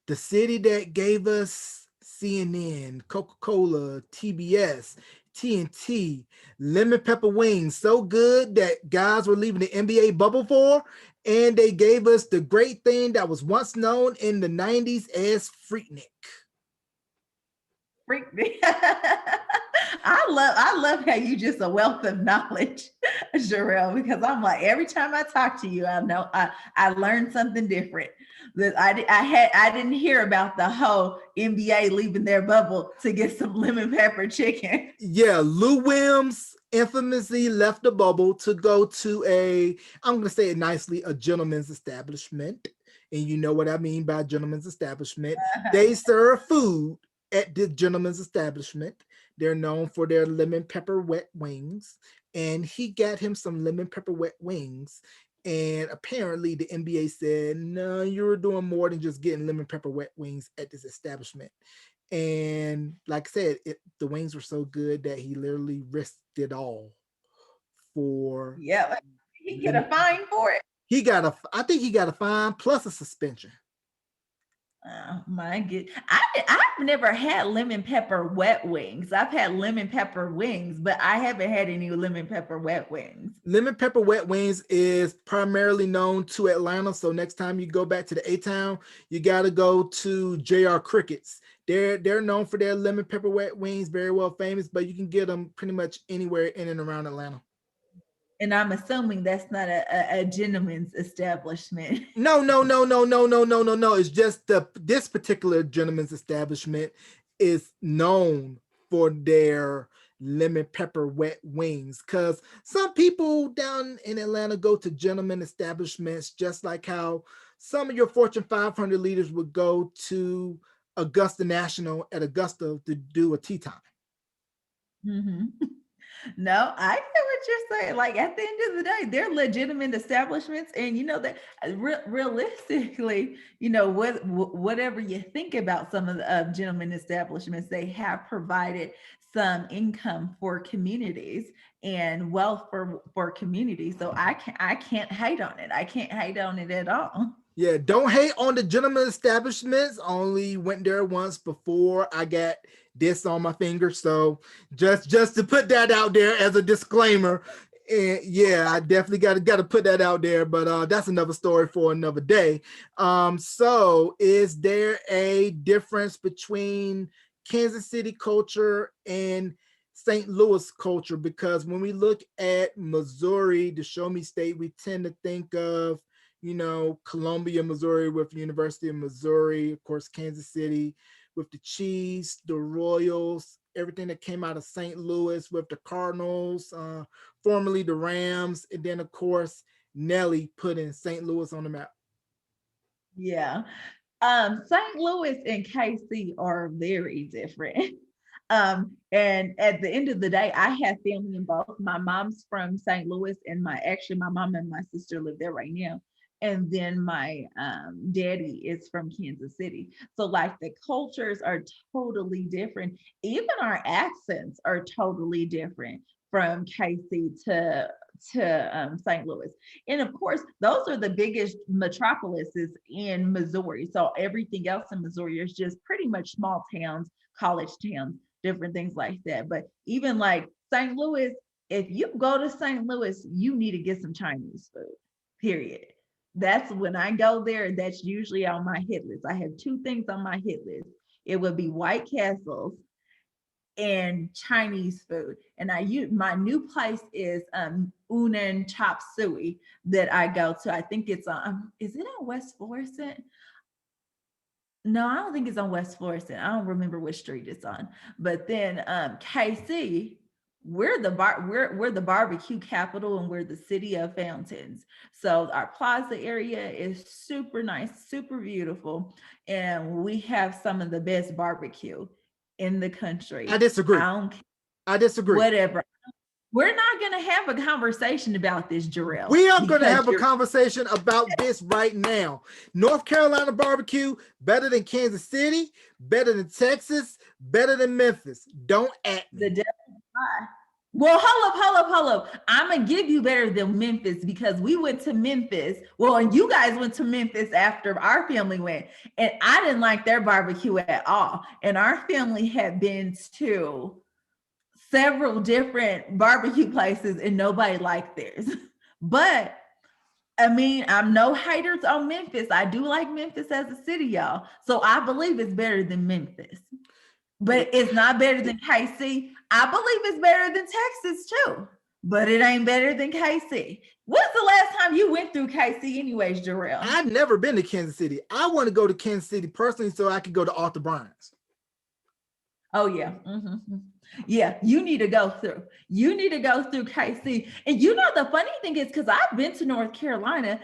the city that gave us CNN, Coca-Cola, TBS, TNT, lemon pepper wings, so good that guys were leaving the NBA bubble for, and they gave us the great thing that was once known in the 90s as Freaknik. Freak me. I love how you just a wealth of knowledge, Jarrell, because I'm like, every time I talk to you, I know I learned something different. That I didn't hear about the whole NBA leaving their bubble to get some lemon pepper chicken. Yeah, Lou Williams infamously left the bubble to go to I'm going to say it nicely, a gentleman's establishment. And you know what I mean by gentleman's establishment. They serve food at the gentleman's establishment. They're known for their lemon pepper wet wings. And he got him some lemon pepper wet wings. And apparently the NBA said, no, you're doing more than just getting lemon pepper wet wings at this establishment. And like I said, the wings were so good that he literally risked it all for Yeah, he get a lemon pepper. fine for it. I think he got a fine plus a suspension. Oh my good. I've never had lemon pepper wet wings. I've had lemon pepper wings, but I haven't had any lemon pepper wet wings. Lemon pepper wet wings is primarily known to Atlanta. So next time you go back to the A Town, you got to go to JR Crickets. They're known for their lemon pepper wet wings, very well famous, but you can get them pretty much anywhere in and around Atlanta. And I'm assuming that's not a gentleman's establishment. No, no, no, no, no, no, no, no, no. It's just this particular gentleman's establishment is known for their lemon pepper wet wings. Because some people down in Atlanta go to gentleman establishments, just like how some of your Fortune 500 leaders would go to Augusta National at Augusta to do a tea time. Mhm. No, I get what you're saying. Like at the end of the day, they're legitimate establishments, and you know that realistically, you know whatever you think about some of the gentlemen establishments, they have provided some income for communities and wealth for communities. So I can't hate on it. I can't hate on it at all. Yeah, don't hate on the gentleman establishments. Only went there once before I got this on my finger. So just to put that out there as a disclaimer. And yeah, I definitely got to put that out there. But that's another story for another day. So is there a difference between Kansas City culture and St. Louis culture? Because when we look at Missouri, the show me state, we tend to think of Columbia, Missouri with University of Missouri, of course, Kansas City with the Chiefs, the Royals, everything that came out of St. Louis with the Cardinals, formerly the Rams, and then, of course, Nelly putting St. Louis on the map. Yeah. St. Louis and KC are very different. And at the end of the day, I have family in both. My mom's from St. Louis, and my mom and my sister live there right now. And then my daddy is from Kansas City. So like the cultures are totally different. Even our accents are totally different from KC to St. Louis. And of course, those are the biggest metropolises in Missouri. So everything else in Missouri is just pretty much small towns, college towns, different things like that. But even like St. Louis, if you go to St. Louis, you need to get some Chinese food, period. That's when I go there, that's usually on my hit list. I have two things on my hit list. It would be White Castles and Chinese food. And my new place is Unan Chop Suey that I go to. I think it's on, is it on West Florissant? No, I don't think it's on West Florissant. I don't remember which street it's on. But then KC, we're the barbecue capital, and we're the city of fountains. So our plaza area is super nice, super beautiful, and we have some of the best barbecue in the I country. I disagree. don't I disagree. whatever. We're not going to have a conversation about this, Jarrell, We are going to because have a you're conversation about this right now. North Carolina barbecue, better than Kansas City, better than Texas, better than Memphis. Don't at the me. devil's lie. Well, hold up. I'm going to give you better than Memphis because we went to Memphis. Well, and you guys went to Memphis after our family went, and I didn't like their barbecue at all. And our family had been to several different barbecue places, and nobody liked theirs. But I mean, I'm no haters on Memphis. I do like Memphis as a city, y'all. So I believe it's better than Memphis. But it's not better than KC. I believe it's better than Texas too, but it ain't better than KC. When's the last time you went through KC anyways, Jarrell? I've never been to Kansas City. I want to go to Kansas City personally so I can go to Arthur Bryant's. Oh yeah. Mm-hmm. Yeah, you need to go through. You need to go through KC. And you know, the funny thing is, because I've been to North Carolina,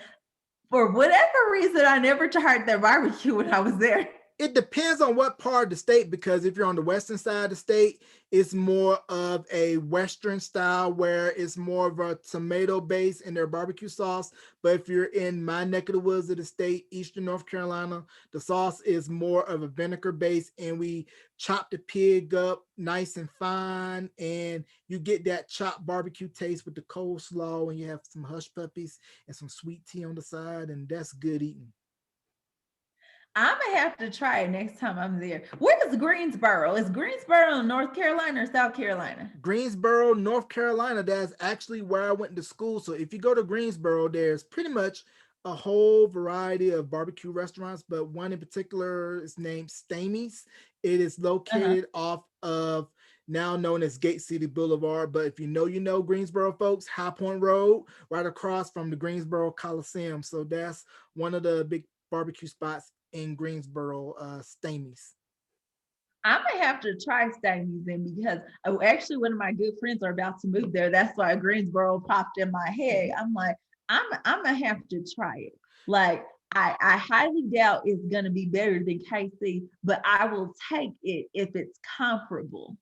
for whatever reason, I never tried their barbecue when I was there. It depends on what part of the state, because if you're on the western side of the state, it's more of a western style where it's more of a tomato base in their barbecue sauce. But if you're in my neck of the woods of the state, eastern North Carolina, the sauce is more of a vinegar base, and we chop the pig up nice and fine, and you get that chopped barbecue taste with the coleslaw, and you have some hush puppies and some sweet tea on the side, and that's good eating. I'm gonna have to try it next time I'm there. Where is Greensboro? Is Greensboro in North Carolina or South Carolina? Greensboro, North Carolina. That's actually where I went to school. So if you go to Greensboro, there's pretty much a whole variety of barbecue restaurants, but one in particular is named Stamey's. It is Uh-huh. located off of now known as Gate City Boulevard. But if you know, you know Greensboro, folks, High Point Road, right across from the Greensboro Coliseum. So that's one of the big barbecue spots in Greensboro, Stamey's. I'm gonna have to try Stangys then because actually one of my good friends are about to move there. That's why Greensboro popped in my head. I'm like, I'm gonna have to try it. Like I highly doubt it's gonna be better than KC, but I will take it if it's comparable.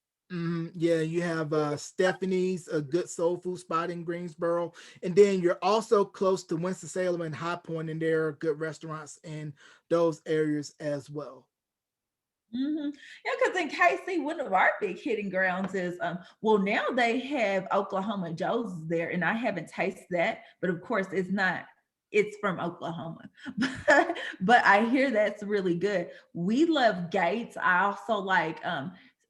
Yeah, you have Stephanie's, a good soul food spot in Greensboro, and then you're also close to Winston-Salem and High Point, and there are good restaurants in those areas as well. Yeah, because in KC, one of our big hitting grounds is well, now they have Oklahoma Joe's there, and I haven't tasted that, but of course it's not. It's from Oklahoma, but I hear that's really good. We love Gates. I also like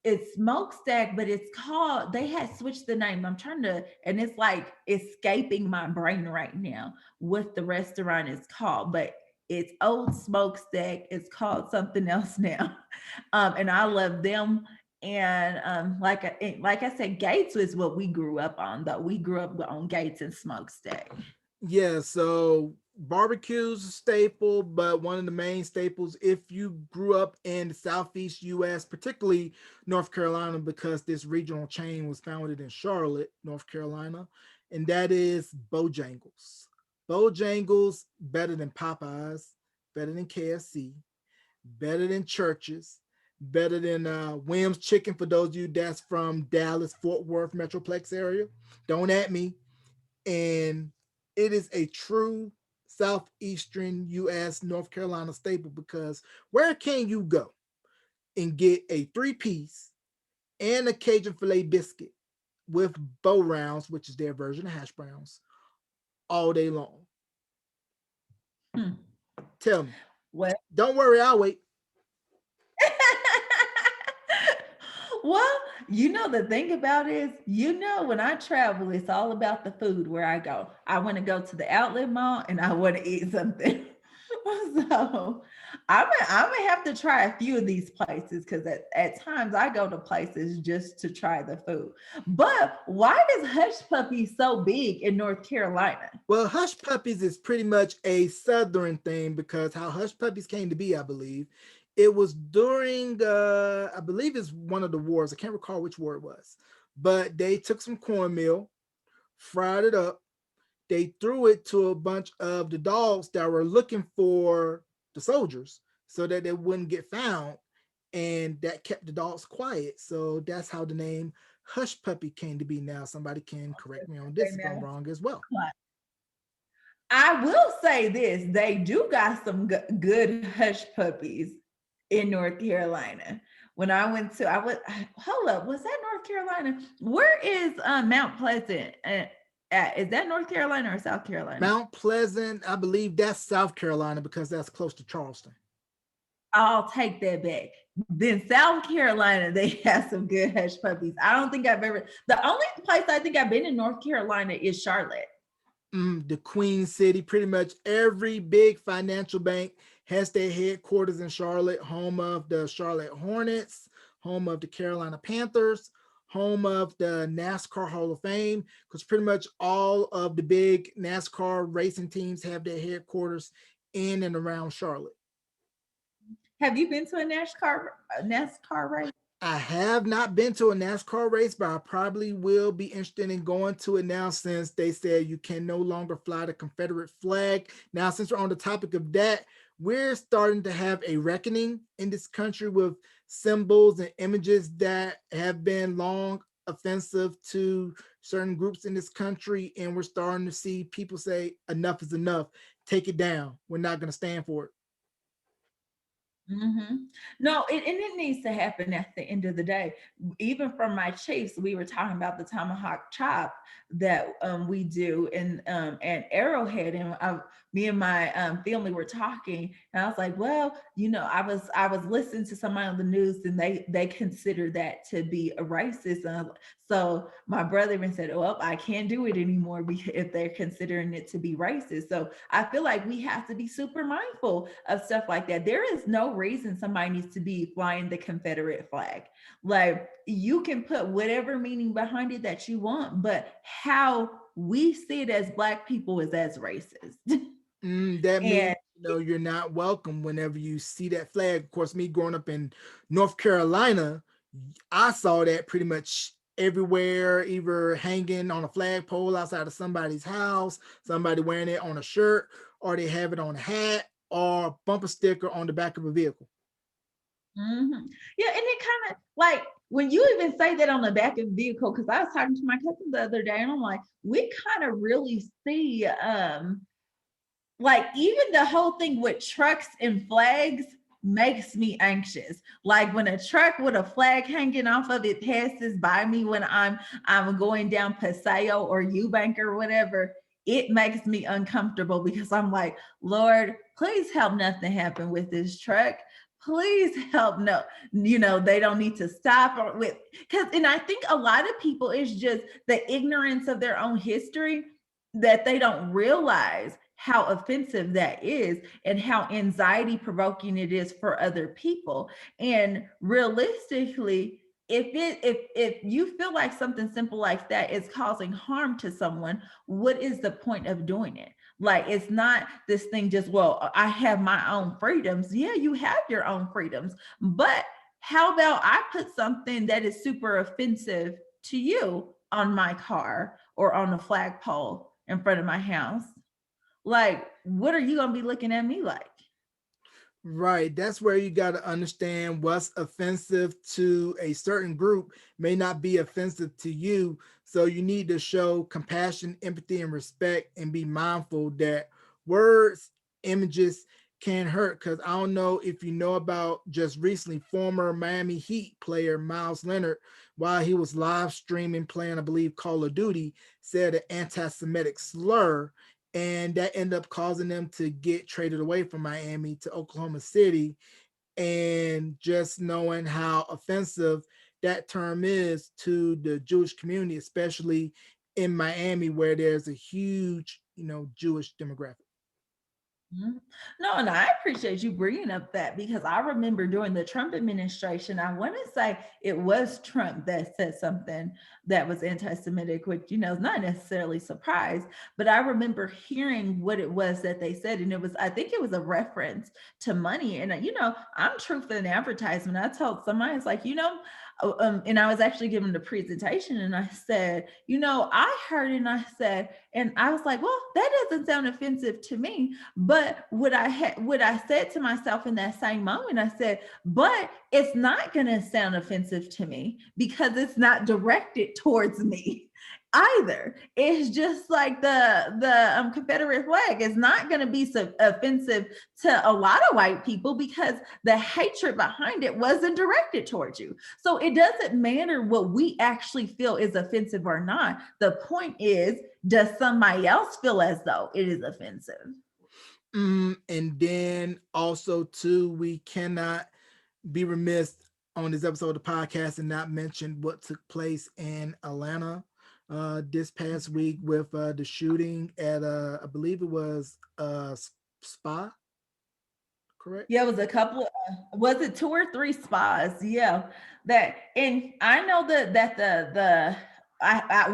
it's smokestack, but it's called. They had switched the name. I'm trying to, and it's like escaping my brain right now what the restaurant is called, but it's Old Smokestack. It's called something else now. And I love them. And like I said, Gates was what we grew up on. Though we grew up on Gates and Smokestack. Yeah, so barbecues a staple, but one of the main staples if you grew up in the southeast US, particularly North Carolina, because this regional chain was founded in Charlotte, North Carolina, and that is Bojangles. Bojangles better than Popeyes, better than KFC, better than Churches, better than Williams Chicken for those of you that's from Dallas, Fort Worth Metroplex area. Don't at me. And it is a true southeastern U.S. North Carolina staple, because where can you go and get a three-piece and a Cajun filet biscuit with bow rounds, which is their version of hash browns, all day long? Hmm. Tell me. Well, Don't worry, I'll wait. well, the thing about it is, when I travel, it's all about the food where I go. I want to go to the outlet mall and I want to eat something. So I'm gonna have to try a few of these places because at times I go to places just to try the food. But why is Hush Puppy so big in North Carolina? Well, Hush Puppies is pretty much a southern thing, because how Hush Puppies came to be, I believe, it was during, I believe it's one of the wars. I can't recall which war it was, but they took some cornmeal, fried it up, they threw it to a bunch of the dogs that were looking for the soldiers so that they wouldn't get found. And that kept the dogs quiet. So that's how the name Hush Puppy came to be. Now, somebody can correct me on Okay, this if I'm now, wrong as well. I will say this: they do got some good hush puppies in North Carolina. When I went to, I was hold up, was that North Carolina? Where is Mount Pleasant? At? Is that North Carolina or South Carolina? Mount Pleasant, I believe that's South Carolina, because that's close to Charleston. I'll take that back. Then South Carolina, they have some good hush puppies. I don't think I've ever. The only place I think I've been in North Carolina is Charlotte. The Queen City. Pretty much every big financial bank has their headquarters in Charlotte, home of the Charlotte Hornets, home of the Carolina Panthers, home of the NASCAR Hall of Fame, because pretty much all of the big NASCAR racing teams have their headquarters in and around Charlotte. Have you been to a NASCAR race? I have not been to a NASCAR race, but I probably will be interested in going to it now, since they said you can no longer fly the Confederate flag. Now, since we're on the topic of that, we're starting to have a reckoning in this country with symbols and images that have been long offensive to certain groups in this country. And we're starting to see people say, enough is enough. Take it down. We're not going to stand for it. Hmm. No, and it needs to happen at the end of the day. Even from my chiefs, we were talking about the tomahawk chop that we do and Arrowhead, and me and my family were talking, and I was like, well, I was listening to somebody on the news, and they consider that to be a racist. So my brother even said, well, I can't do it anymore because if they're considering it to be racist. So I feel like we have to be super mindful of stuff like that. There is no reason somebody needs to be flying the Confederate flag. Like, you can put whatever meaning behind it that you want, but how we see it as Black people is as racist. That means And you're not welcome whenever you see that flag. Of course, me growing up in North Carolina, I saw that pretty much everywhere, either hanging on a flagpole outside of somebody's house, somebody wearing it on a shirt, or they have it on a hat or bumper sticker on the back of a vehicle. mhm. Yeah, and it kind of like when you even say that on the back of the vehicle, because I was talking to my cousin the other day, and I'm like, we kind of really see like even the whole thing with trucks and flags makes me anxious. Like when a truck with a flag hanging off of it passes by me when I'm going down Paseo or Eubank or whatever, it makes me uncomfortable because I'm like, Lord, please help nothing happen with this truck. Please help no, they don't need to stop or with because and I think a lot of people is just the ignorance of their own history that they don't realize how offensive that is and how anxiety provoking it is for other people. And realistically, if you feel like something simple like that is causing harm to someone, what is the point of doing it? Like, it's not this thing just, well, I have my own freedoms. Yeah, you have your own freedoms, but how about I put something that is super offensive to you on my car or on a flagpole in front of my house? Like, what are you gonna be looking at me like? Right. That's where you got to understand what's offensive to a certain group may not be offensive to you. So you need to show compassion, empathy, and respect and be mindful that words, images can hurt. Because I don't know if you know about just recently, former Miami Heat player Miles Leonard, while he was live streaming playing, I believe, Call of Duty, said an anti Semitic slur, and that ended up causing them to get traded away from Miami to Oklahoma City. And just knowing how offensive that term is to the Jewish community, especially in Miami, where there's a huge, Jewish demographic. Mhm. No, and I appreciate you bringing up that because I remember during the Trump administration, I want to say it was Trump that said something that was anti-Semitic, which is not necessarily surprised, but I remember hearing what it was that they said, and I think it was a reference to money, and I'm truthful in advertisement. I told somebody, it's like, and I was actually giving the presentation, and I said, I heard, and I said, and I was like, well, that doesn't sound offensive to me. But what I said to myself in that same moment, I said, but it's not going to sound offensive to me because it's not directed towards me either. It's just like the Confederate flag is not going to be so offensive to a lot of white people because the hatred behind it wasn't directed towards you. So it doesn't matter what we actually feel is offensive or not. The point is, does somebody else feel as though it is offensive? And then also too, we cannot be remiss on this episode of the podcast and not mention what took place in Atlanta this past week with the shooting at I believe it was spa, correct? Yeah, it was a couple. Was it two or three spas? Yeah, that, and I know that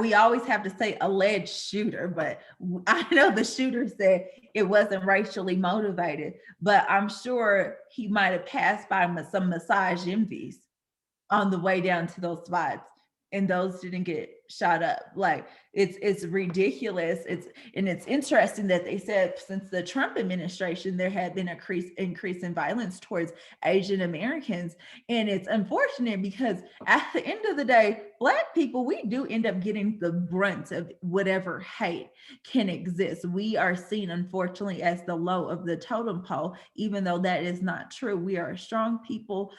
we always have to say alleged shooter, but I know the shooter said it wasn't racially motivated. But I'm sure he might have passed by some massage envies on the way down to those spots, and those didn't get shot up. Like, It's ridiculous. It's interesting that they said since the Trump administration there had been a increase in violence towards Asian Americans, and it's unfortunate because at the end of the day, Black people, we do end up getting the brunt of whatever hate can exist. We are seen, unfortunately, as the low of the totem pole, even though that is not true. We are a strong people,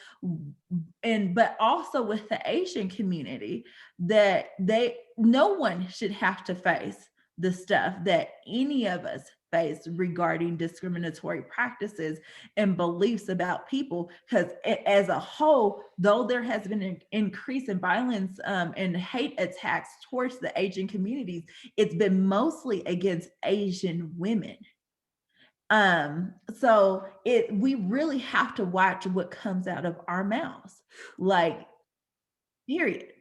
and but also with the Asian community, that they no one should have to face the stuff that any of us face regarding discriminatory practices and beliefs about people, because as a whole, though there has been an increase in violence and hate attacks towards the Asian communities, it's been mostly against Asian women. So it we really have to watch what comes out of our mouths, like, period.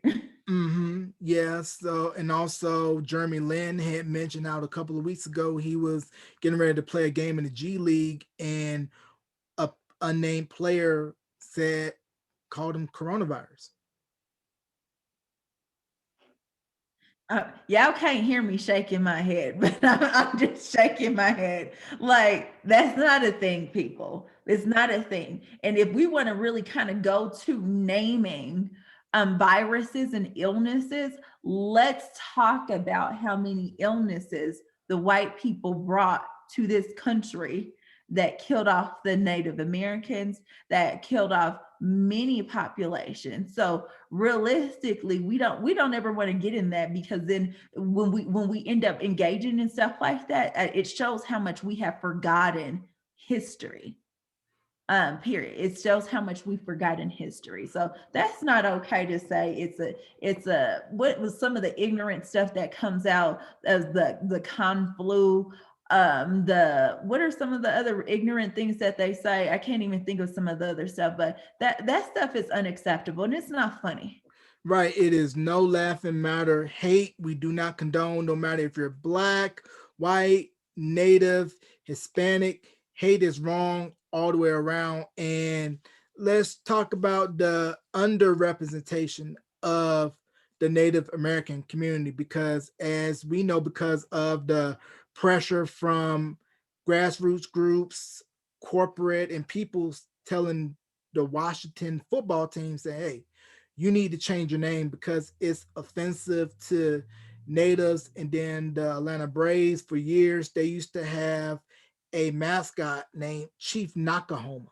Yeah. So, and also Jeremy Lin had mentioned out a couple of weeks ago he was getting ready to play a game in the G League, and a unnamed player said called him coronavirus. Y'all can't hear me shaking my head, but I'm just shaking my head. Like, that's not a thing, people. It's not a thing. And if we want to really kind of go to naming viruses and illnesses, let's talk about how many illnesses the white people brought to this country that killed off the Native Americans, that killed off many populations. So realistically, we don't ever want to get in that, because then when we end up engaging in stuff like that, it shows how much we have forgotten history. Period. It shows how much we've forgotten history. So that's not okay to say. It's a what was some of the ignorant stuff that comes out as the con flu. The what are some of the other ignorant things that they say? I can't even think of some of the other stuff, but that stuff is unacceptable and it's not funny. Right. It is no laughing matter. Hate, we do not condone, no matter if you're black, white, native, Hispanic. Hate is wrong all the way around. And let's talk about the underrepresentation of the Native American community, because as we know, because of the pressure from grassroots groups, corporate, and people telling the Washington football team, say, hey, you need to change your name because it's offensive to natives. And then the Atlanta Braves, for years, they used to have a mascot named Chief Nakahoma,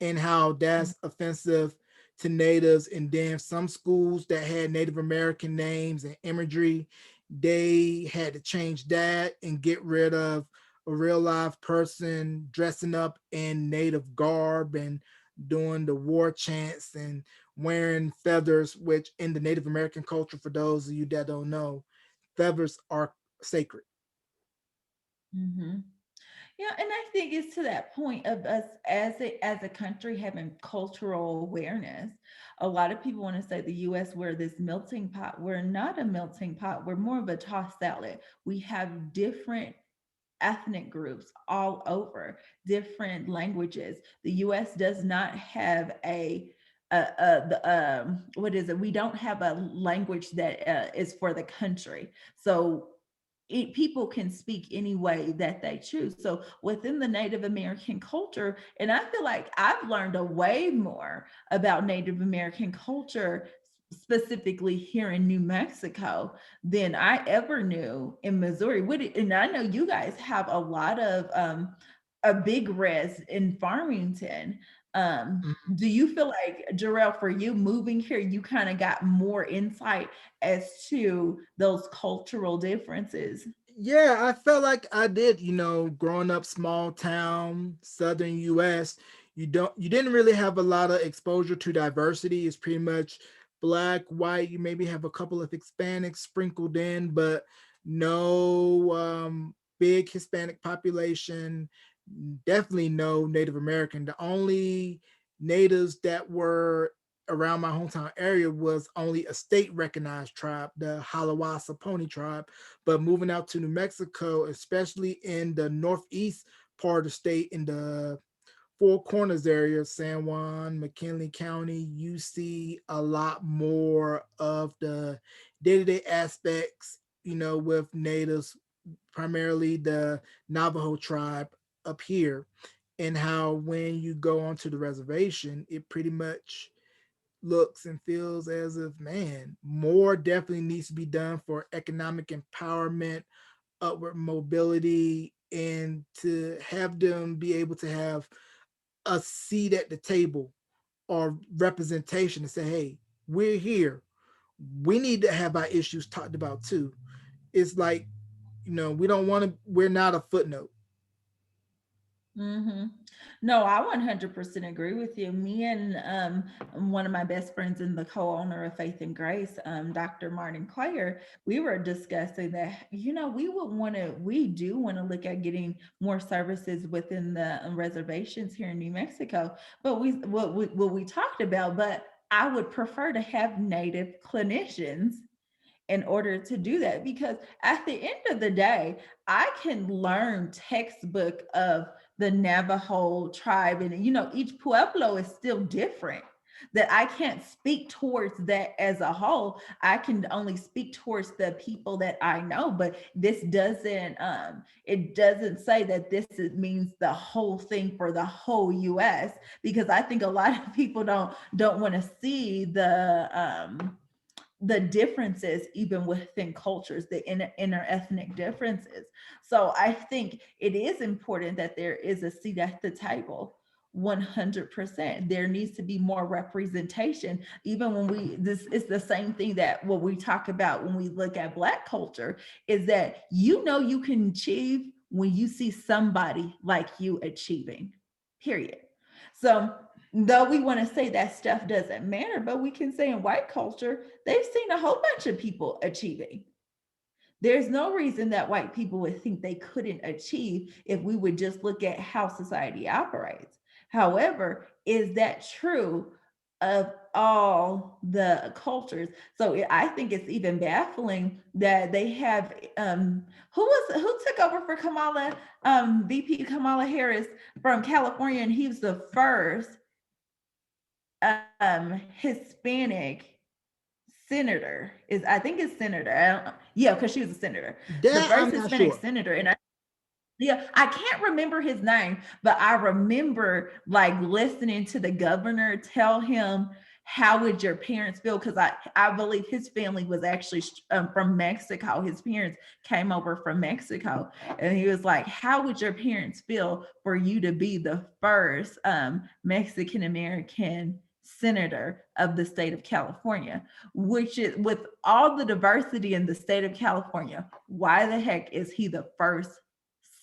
and how that's offensive to natives. And then some schools that had Native American names and imagery, they had to change that and get rid of a real live person dressing up in native garb and doing the war chants and wearing feathers, which in the Native American culture, for those of you that don't know, feathers are sacred. Mm-hmm. Yeah, and I think it's to that point of us as a country having cultural awareness. A lot of people want to say the US, we're this melting pot. We're not a melting pot. We're more of a tossed salad. We have different ethnic groups all over, different languages. The US does not have what is it? We don't have a language that is for the country. So people can speak any way that they choose. So within the Native American culture, and I feel like I've learned a way more about Native American culture specifically here in New Mexico than I ever knew in Missouri. And I know you guys have a lot of a big res in Farmington. Do you feel like, Jarrell, for you moving here, you kind of got more insight as to those cultural differences? Yeah, I felt like I did, growing up small town, southern US, you didn't really have a lot of exposure to diversity. It's pretty much black, white, you maybe have a couple of Hispanics sprinkled in, but no big Hispanic population, definitely no Native American. The only natives that were around my hometown area was only a state recognized tribe, the Halawasa Pony tribe. But moving out to New Mexico, especially in the northeast part of the state, in the Four Corners area, San Juan, McKinley County, you see a lot more of the day-to-day aspects, with natives, primarily the Navajo tribe up here, and how when you go onto the reservation, it pretty much looks and feels as if, man, more definitely needs to be done for economic empowerment, upward mobility, and to have them be able to have a seat at the table or representation to say, hey, we're here. We need to have our issues talked about too. It's like, we don't want to, we're not a footnote. Mm-hmm. No, I 100% agree with you. Me and one of my best friends and the co-owner of Faith and Grace, Dr. Martin Clayer, we were discussing that, we do want to look at getting more services within the reservations here in New Mexico. But what we talked about, but I would prefer to have native clinicians in order to do that, because at the end of the day, I can learn textbook of the Navajo tribe, and each pueblo is still different, that I can't speak towards that as a whole. I can only speak towards the people that I know, but this doesn't it doesn't say that means the whole thing for the whole US, because I think a lot of people don't want to see the differences even within cultures, the interethnic differences. So I think it is important that there is a seat at the table. 100%, there needs to be more representation. Even when we this is the same thing that what we talk about when we look at Black culture, is that you can achieve when you see somebody like you achieving, period. So though we want to say that stuff doesn't matter, but we can say in white culture, they've seen a whole bunch of people achieving. There's no reason that white people would think they couldn't achieve if we would just look at how society operates. However, is that true of all the cultures? So I think it's even baffling that they have who took over for Kamala, VP Kamala Harris from California, and he was the first Hispanic senator. Is I think it's senator. I don't, yeah, because she was a senator. The That first I'm not Hispanic sure. senator, and I can't remember his name, but I remember like listening to the governor tell him, "How would your parents feel?" Because I believe his family was actually from Mexico. His parents came over from Mexico, and he was like, "How would your parents feel for you to be the first Mexican American senator of the state of California?" Which is, with all the diversity in the state of California, why the heck is he the first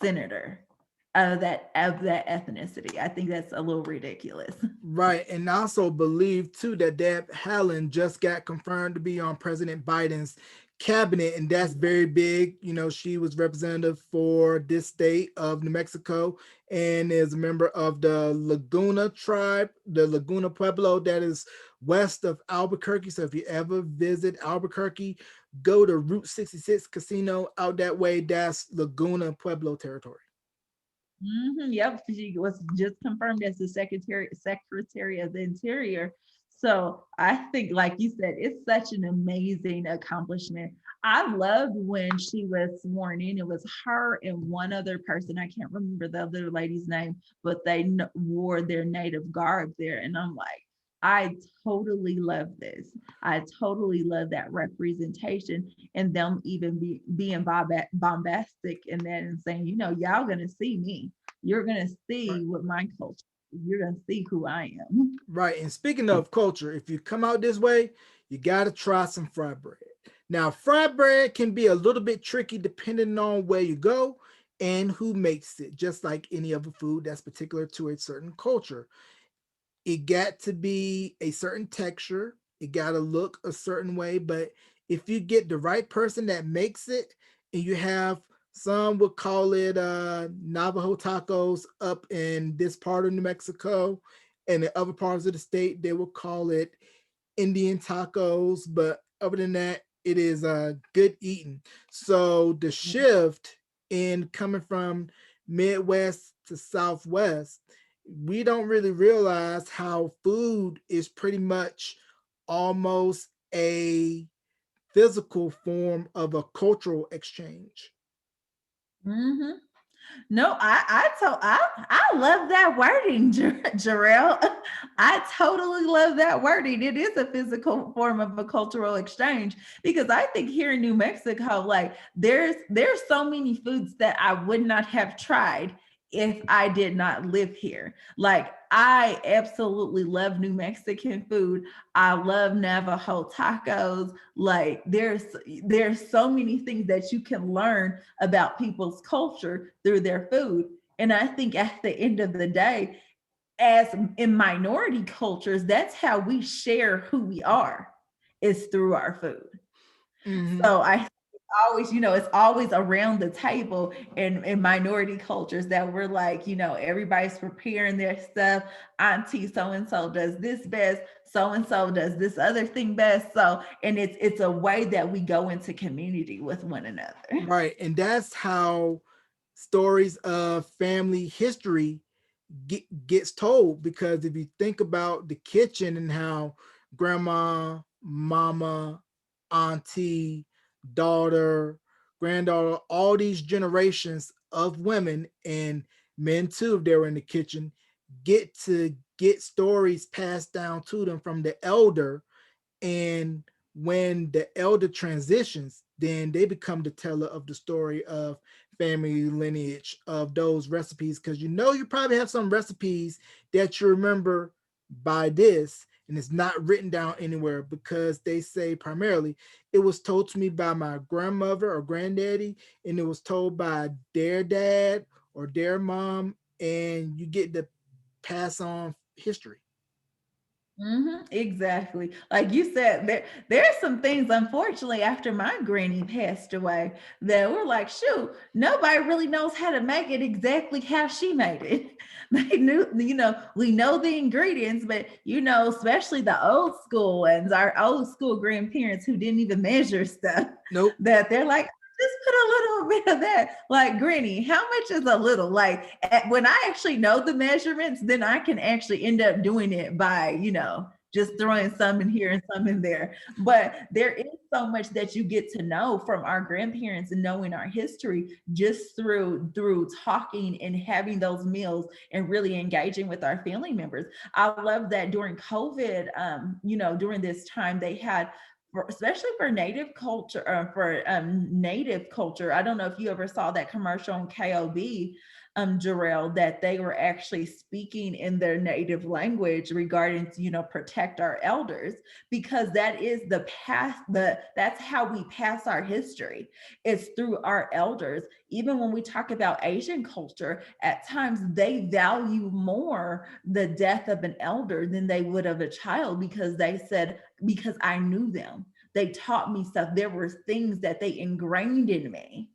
senator of that ethnicity? I think that's a little ridiculous. Right. And also believe too that Deb Haaland just got confirmed to be on President Biden's cabinet, and that's very big. She was representative for this state of New Mexico and is a member of the Laguna tribe, the Laguna Pueblo that is west of Albuquerque. So if you ever visit Albuquerque, go to Route 66 Casino out that way. That's Laguna Pueblo territory. Yep, she was just confirmed as the secretary of the Interior. So I think, like you said, it's such an amazing accomplishment. I loved when she was sworn in. It was her and one other person. I can't remember the other lady's name, but they wore their native garb there, and I'm like, I totally love this. I totally love that representation, and them even being bombastic and that, and saying, y'all gonna see me. You're gonna Right. see what my culture. You're gonna see who I am. Right. And speaking of culture, if you come out this way, you got to try some fry bread. Now, fry bread can be a little bit tricky depending on where you go and who makes it, just like any other food that's particular to a certain culture. It got to be a certain texture, it got to look a certain way, but if you get the right person that makes it, and you have, some would call it Navajo tacos up in this part of New Mexico, and in other parts of the state they will call it Indian tacos, but other than that, it is good eating. So the shift in coming from Midwest to Southwest, we don't really realize how food is pretty much almost a physical form of a cultural exchange. Mm-hmm. No, I love that wording, Jarrell. I totally love that wording. It is a physical form of a cultural exchange because I think here in New Mexico, like there's so many foods that I would not have tried if I did not live here. Like I absolutely love New Mexican food. I love Navajo tacos. Like there's so many things that you can learn about people's culture through their food. And I think at the end of the day, as in minority cultures, that's how we share who we are, is through our food. Hmm. So I always, it's always around the table in minority cultures that we're like, everybody's preparing their stuff. Auntie so and so does this best, so and so does this other thing best. So, and it's a way that we go into community with one another. Right. And that's how stories of family history gets told. Because if you think about the kitchen and how grandma, mama, auntie, daughter, granddaughter, all these generations of women and men too, if they were in the kitchen, get stories passed down to them from the elder. And when the elder transitions, then they become the teller of the story of family lineage of those recipes. Because you probably have some recipes that you remember by this, and it's not written down anywhere because they say primarily it was told to me by my grandmother or granddaddy, and it was told by their dad or their mom, and you get to pass on history. Exactly. Like you said, there's some things, unfortunately, after my granny passed away, that we're like, shoot, nobody really knows how to make it exactly how she made it. They knew, we know the ingredients, but especially the old school ones, our old school grandparents who didn't even measure stuff, Nope. that they're like, just put a little bit of that. Like, Granny, how much is a little? Like, when I actually know the measurements, then I can actually end up doing it by, just throwing some in here and some in there. But there is so much that you get to know from our grandparents and knowing our history just through talking and having those meals and really engaging with our family members. I love that during COVID, during this time they had, especially for native culture, for native culture. I don't know if you ever saw that commercial on KOB, Jarrell, that they were actually speaking in their native language regarding to, protect our elders, because that is the past, that's how we pass our history. It's through our elders. Even when we talk about Asian culture, at times they value more the death of an elder than they would of a child, because they said, because I knew them. They taught me stuff. There were things that they ingrained in me.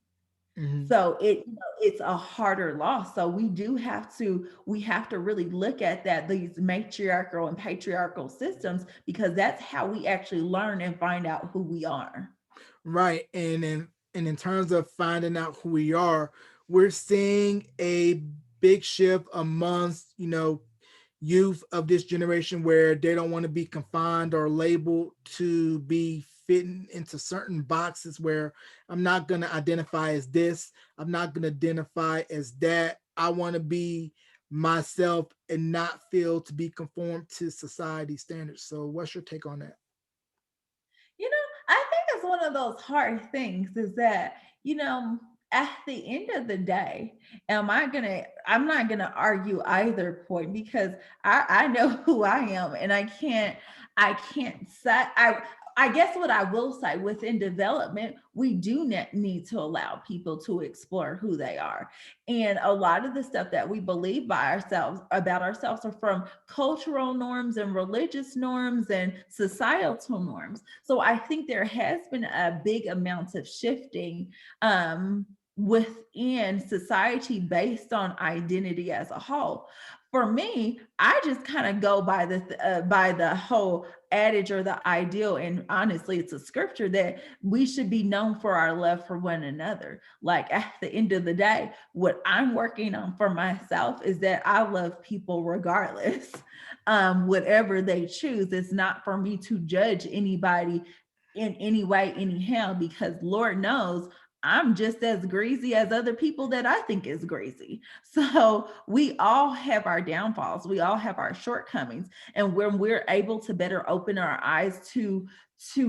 Hmm. So it's a harder loss. So we have to really look at that, these matriarchal and patriarchal systems, because that's how we actually learn and find out who we are. Right. And in terms of finding out who we are, we're seeing a big shift amongst, youth of this generation where they don't want to be confined or labeled to be fitting into certain boxes where I'm not going to identify as this, I'm not going to identify as that. I want to be myself and not feel to be conformed to society standards. So what's your take on that? You know, I think it's one of those hard things, is that, at the end of the day, I'm not gonna argue either point, because I know who I am, and I can't say, I guess what I will say, within development, we do need to allow people to explore who they are. And a lot of the stuff that we believe by ourselves about ourselves are from cultural norms and religious norms and societal norms. So I think there has been a big amount of shifting within society based on identity as a whole. For me, I just kind of go by the whole adage or the ideal, and honestly, it's a scripture that we should be known for our love for one another. Like, at the end of the day, what I'm working on for myself is that I love people regardless. Whatever they choose, it's not for me to judge anybody in any way, anyhow, because Lord knows I'm just as greasy as other people that I think is greasy. So we all have our downfalls, we all have our shortcomings. And when we're able to better open our eyes to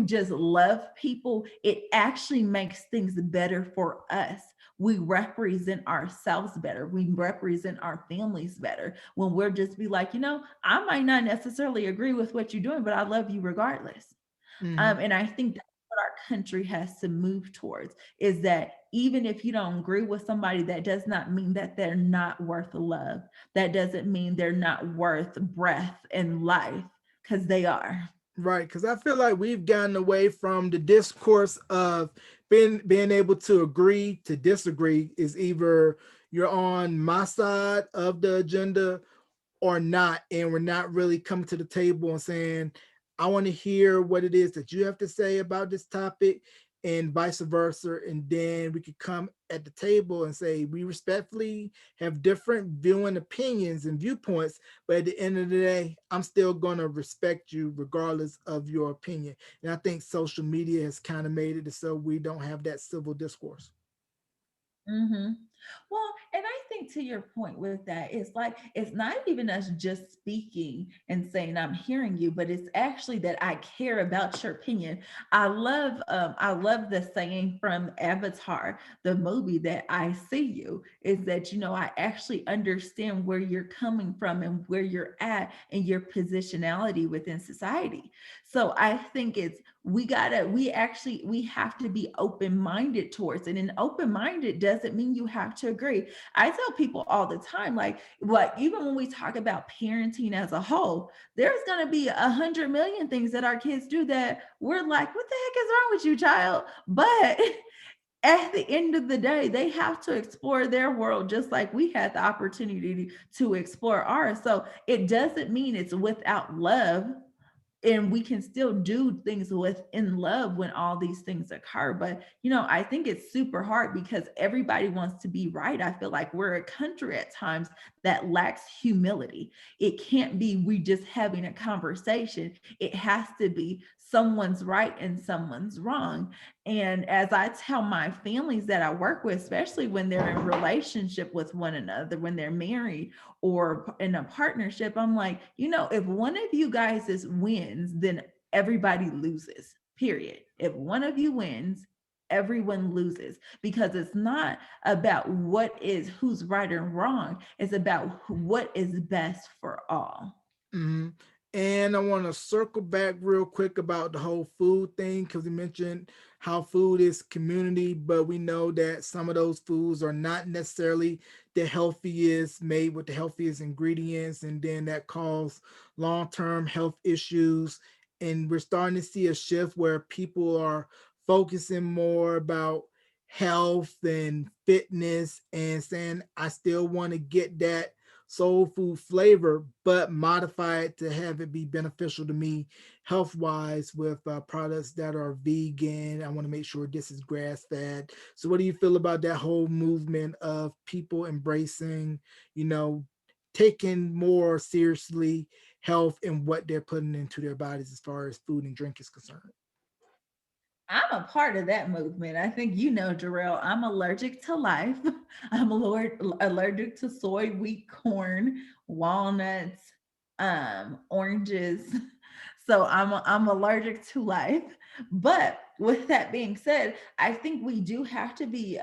just love people, it actually makes things better for us. We represent ourselves better. We represent our families better when we're just be like, I might not necessarily agree with what you're doing, but I love you regardless. Hmm. And I think that's what our country has to move towards, is that even if you don't agree with somebody, that does not mean that they're not worth love. That doesn't mean they're not worth breath and life, because they are. Right, because I feel like we've gotten away from the discourse of being able to agree to disagree. Is either you're on my side of the agenda or not, and we're not really coming to the table and saying, I want to hear what it is that you have to say about this topic, and vice versa. And then we could come at the table and say, we respectfully have different viewing opinions and viewpoints, but at the end of the day, I'm still going to respect you regardless of your opinion. And I think social media has kind of made it so we don't have that civil discourse. Mm-hmm. Well, and I think to your point with that, it's like it's not even us just speaking and saying I'm hearing you, but it's actually that I care about your opinion. I love the saying from Avatar, the movie, that I see you, is that I actually understand where you're coming from and where you're at and your positionality within society. So I think we have to be open-minded towards it. And open-minded doesn't mean you have to agree. I tell people all the time, like, what, even when we talk about parenting as a whole, there's going to be 100 million things that our kids do that we're like, what the heck is wrong with you, child? But at the end of the day, they have to explore their world just like we had the opportunity to explore ours. So it doesn't mean it's without love, and we can still do things within love when all these things occur. But I think it's super hard because everybody wants to be right. I feel like we're a country at times that lacks humility. It can't be we just having a conversation. It has to be someone's right and someone's wrong. And as I tell my families that I work with, especially when they're in relationship with one another, when they're married or in a partnership, I'm like, if one of you guys wins, then everybody loses, period. If one of you wins, everyone loses, because it's not about who's right or wrong. It's about what is best for all. Mhm. And I want to circle back real quick about the whole food thing, because we mentioned how food is community, but we know that some of those foods are not necessarily the healthiest, made with the healthiest ingredients, and then that cause long-term health issues. And we're starting to see a shift where people are focusing more about health and fitness and saying, I still want to get that soul food flavor, but modify it to have it be beneficial to me health wise with products that are vegan. I want to make sure this is grass fed. So, what do you feel about that whole movement of people embracing, you know, taking more seriously health and what they're putting into their bodies as far as food and drink is concerned? I'm a part of that movement. I think Jarrell, I'm allergic to life. I'm allergic to soy, wheat, corn, walnuts, oranges. So I'm allergic to life. But with that being said, I think we do have to be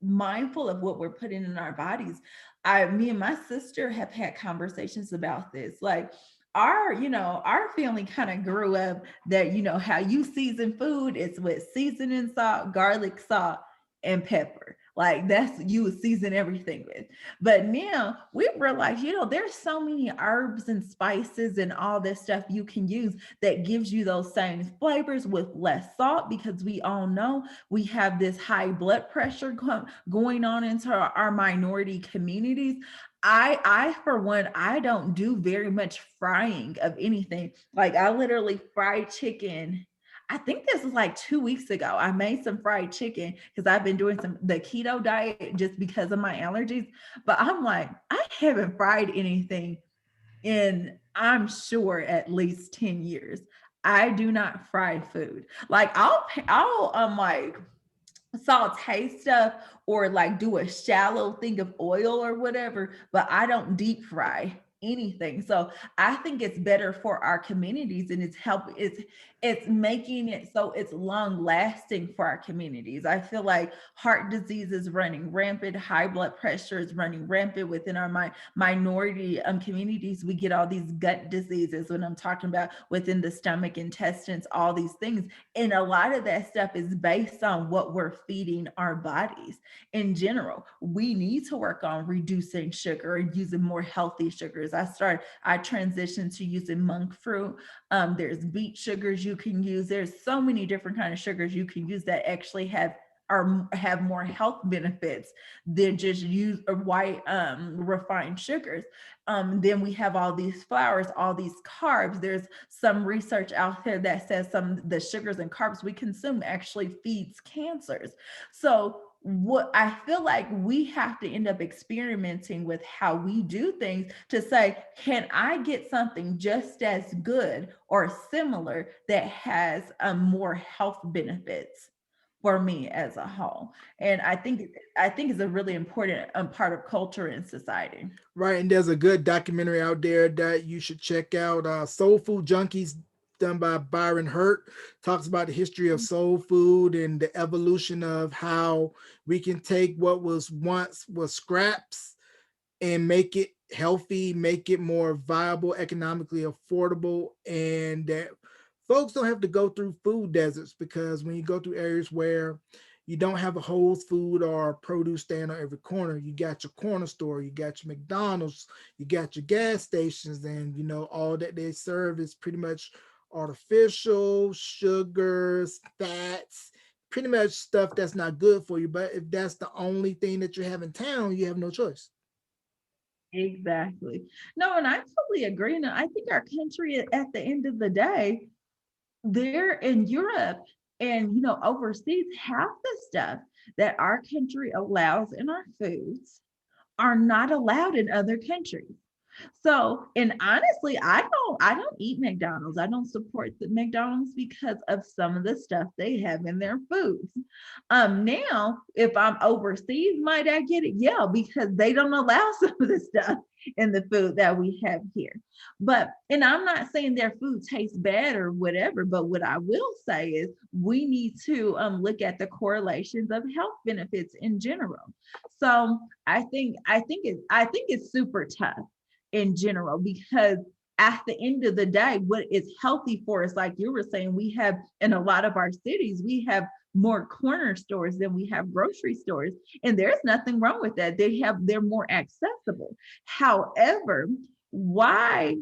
mindful of what we're putting in our bodies. Me and my sister have had conversations about this. Like, our family kind of grew up that how you season food is with seasoning salt, garlic, salt, and pepper. Like, that's you would season everything with. But now we realize, there's so many herbs and spices and all this stuff you can use that gives you those same flavors with less salt, because we all know we have this high blood pressure going on into our minority communities. I for one, I don't do very much frying of anything. Like, I literally fried chicken. I think this was like 2 weeks ago. I made some fried chicken because I've been doing the keto diet just because of my allergies. But I'm like, I haven't fried anything in, I'm sure, at least 10 years. I do not fry food. Like I'll like saute stuff or like do a shallow thing of oil or whatever, but I don't deep fry anything. So I think it's better for our communities, and it's making it so it's long lasting for our communities. I feel like heart disease is running rampant, high blood pressure is running rampant within our minority communities. We get all these gut diseases when I'm talking about within the stomach, intestines, all these things, and a lot of that stuff is based on what we're feeding our bodies in general. We need to work on reducing sugar and using more healthy sugars. I transitioned to using monk fruit. There's beet sugars you can use. There's so many different kind of sugars you can use that actually have more health benefits than just use white refined sugars. Then we have all these flours, all these carbs. There's some research out there that says some the sugars and carbs we consume actually feeds cancers. So what I feel like we have to end up experimenting with how we do things to say, can I get something just as good or similar that has more health benefits for me as a whole? And I think it's a really important part of culture and society. Right, and there's a good documentary out there that you should check out. Soulful Junkies, done by Byron Hurt, talks about the history of soul food and the evolution of how we can take what was scraps and make it healthy, make it more viable, economically affordable, and that folks don't have to go through food deserts, because when you go through areas where you don't have a Whole Food or a produce stand on every corner, you got your corner store, you got your McDonald's, you got your gas stations, and all that they serve is pretty much artificial sugars, fats, pretty much stuff that's not good for you. But if that's the only thing that you have in town, you have no choice. Exactly. No, and I totally agree. And I think our country at the end of the day, there in Europe and overseas, half the stuff that our country allows in our foods are not allowed in other countries. So, and honestly, I don't eat McDonald's. I don't support the McDonald's because of some of the stuff they have in their foods. Now, if I'm overseas, might I get it? Yeah, because they don't allow some of the stuff in the food that we have here. But, and I'm not saying their food tastes bad or whatever, but what I will say is we need to look at the correlations of health benefits in general. So I think it's super tough in general, because at the end of the day, what is healthy for us, like you were saying, we have in a lot of our cities, we have more corner stores than we have grocery stores. And there's nothing wrong with that. They're more accessible. However, why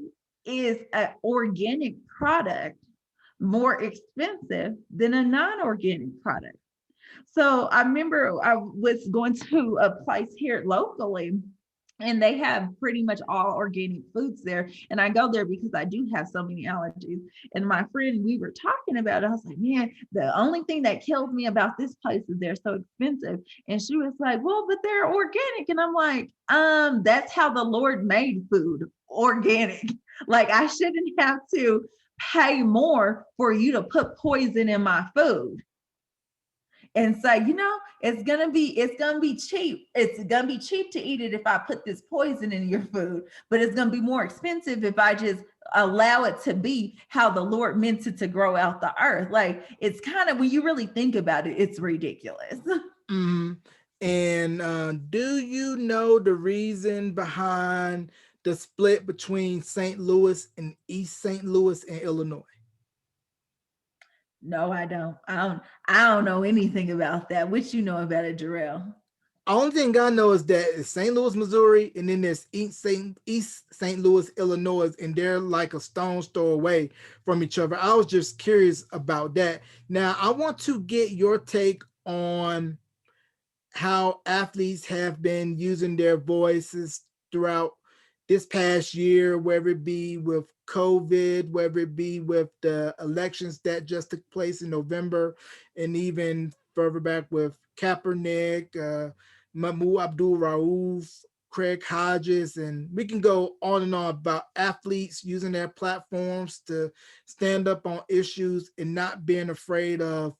is an organic product more expensive than a non-organic product? So I remember I was going to a place here locally, and they have pretty much all organic foods there. And I go there because I do have so many allergies. And my friend, we were talking about it. I was like, man, the only thing that kills me about this place is they're so expensive. And she was like, well, but they're organic. And I'm like, that's how the Lord made food, organic. Like I shouldn't have to pay more for you to put poison in my food and say, it's gonna be cheap. It's gonna be cheap to eat it if I put this poison in your food, but it's gonna be more expensive if I just allow it to be how the Lord meant it to grow out the earth. Like it's kind of, when you really think about it, it's ridiculous. Hmm. And do you know the reason behind the split between St. Louis and East St. Louis in Illinois? No, I don't. I don't know anything about that. What you know about it, Jarrell? Only thing I know is that it's St. Louis, Missouri, and then there's East St. Louis, Illinois, and they're like a stone's throw away from each other. I was just curious about that. Now, I want to get your take on how athletes have been using their voices throughout this past year, whether it be with COVID, whether it be with the elections that just took place in November, and even further back with Kaepernick, Mahmoud Abdul Rauf, Craig Hodges, and we can go on and on about athletes using their platforms to stand up on issues and not being afraid of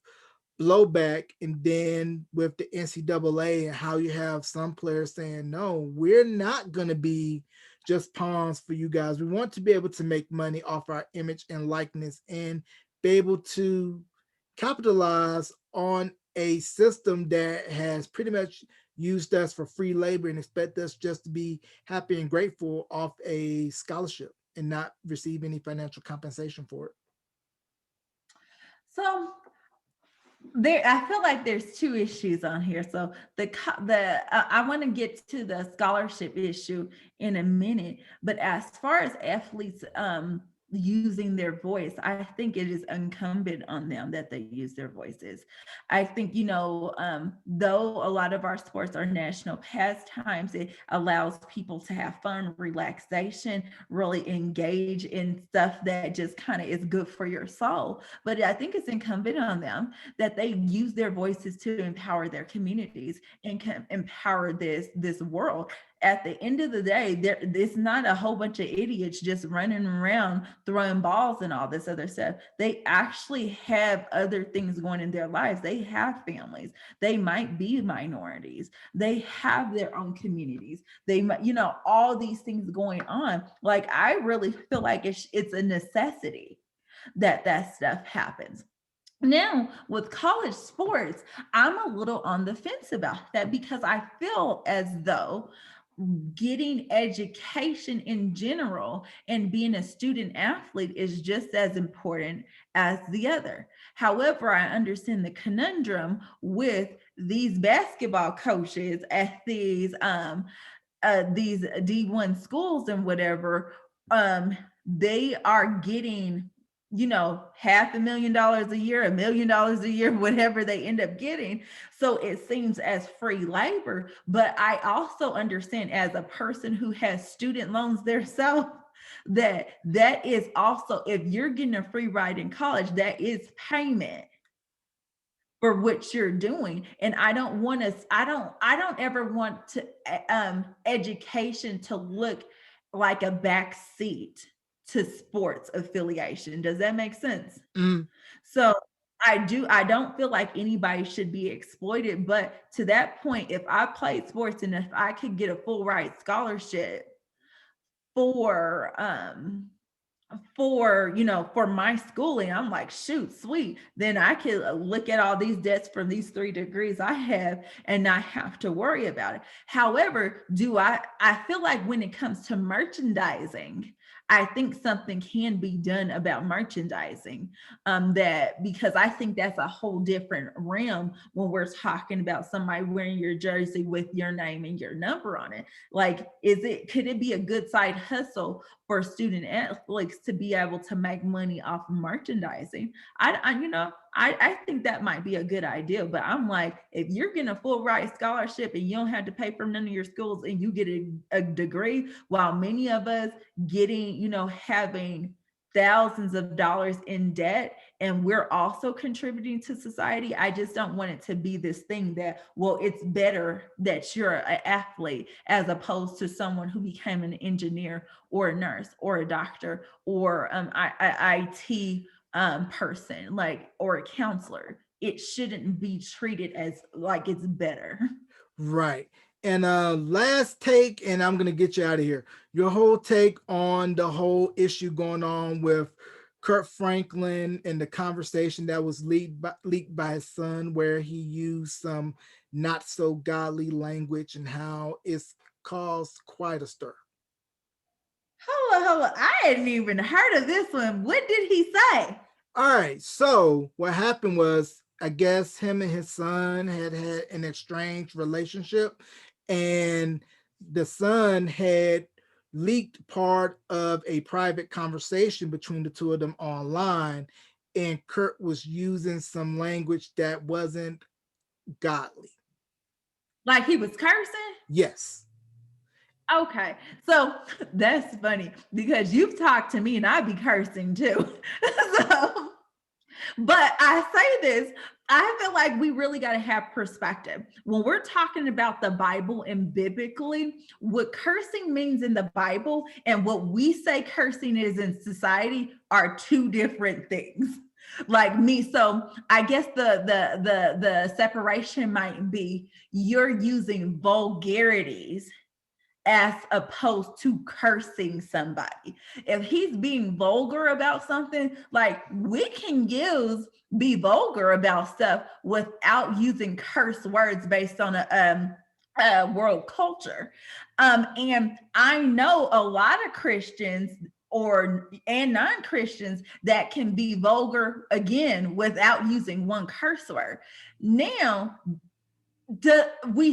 blowback. And then with the NCAA and how you have some players saying, no, we're not going to be just pawns for you guys. We want to be able to make money off our image and likeness and be able to capitalize on a system that has pretty much used us for free labor and expect us just to be happy and grateful off a scholarship and not receive any financial compensation for it. So there, I feel like there's two issues on here. So I want to get to the scholarship issue in a minute, but as far as athletes using their voice, I think it is incumbent on them that they use their voices. I think, though a lot of our sports are national pastimes, it allows people to have fun, relaxation, really engage in stuff that just kind of is good for your soul. But I think it's incumbent on them that they use their voices to empower their communities and can empower this world. At the end of the day, it's not a whole bunch of idiots just running around throwing balls and all this other stuff. They actually have other things going in their lives. They have families. They might be minorities. They have their own communities. They might, all these things going on. Like, I really feel like it's a necessity that stuff happens. Now, with college sports, I'm a little on the fence about that because I feel as though getting education in general and being a student athlete is just as important as the other. However, I understand the conundrum with these basketball coaches at these D1 schools and whatever. They are getting $500,000 a year, $1 million a year, whatever they end up getting. So it seems as free labor. But I also understand, as a person who has student loans themselves, that is also, if you're getting a free ride in college, that is payment for what you're doing. And I don't ever want to education to look like a back seat to sports affiliation. Does that make sense? Mm. So I don't feel like anybody should be exploited, but to that point, if I played sports and if I could get a full ride scholarship for for my schooling, I'm like, shoot, sweet, then I could look at all these debts from these 3 degrees I have and not have to worry about it. However, I feel like when it comes to merchandising, I think something can be done about merchandising, that because I think that's a whole different realm when we're talking about somebody wearing your jersey with your name and your number on it. Like, could it be a good side hustle for student athletes to be able to make money off of merchandising? I think that might be a good idea, but I'm like, if you're getting a full ride scholarship and you don't have to pay for none of your schools and you get a degree, while many of us getting, having thousands of dollars in debt, and we're also contributing to society, I just don't want it to be this thing that, well, it's better that you're an athlete as opposed to someone who became an engineer or a nurse or a doctor or IT person, like, or a counselor. It shouldn't be treated as like it's better. Right. And last take, and I'm gonna get you out of here. Your whole take on the whole issue going on with Kurt Franklin and the conversation that was leaked by his son, where he used some not so godly language and how it's caused quite a stir. Hold on. I hadn't even heard of this one. What did he say? All right. So what happened was, I guess him and his son had an estranged relationship, and the son had leaked part of a private conversation between the two of them online, and Kurt was using some language that wasn't godly. Like, he was cursing? Yes. Okay, so that's funny because you've talked to me and I be cursing too. So, but I say this I feel like we really got to have perspective. When we're talking about the Bible and biblically, what cursing means in the Bible and what we say cursing is in society are two different things. Like me, so I guess the separation might be you're using vulgarities as opposed to cursing somebody. If he's being vulgar about something, like we can be vulgar about stuff without using curse words based on a world culture. And I know a lot of Christians and non-Christians that can be vulgar again without using one curse word. Now, we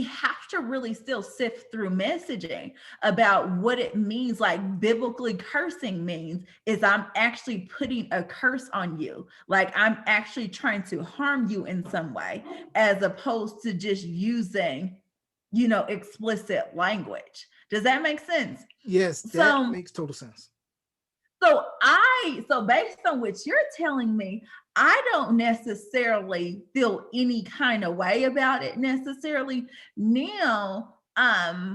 have to really still sift through messaging about what it means. Like biblically, cursing means is I'm actually putting a curse on you, like I'm actually trying to harm you in some way, as opposed to just using explicit language. Does that make sense? Yes, that So makes total sense. so based on what you're telling me, I don't necessarily feel any kind of way about it necessarily. Now, I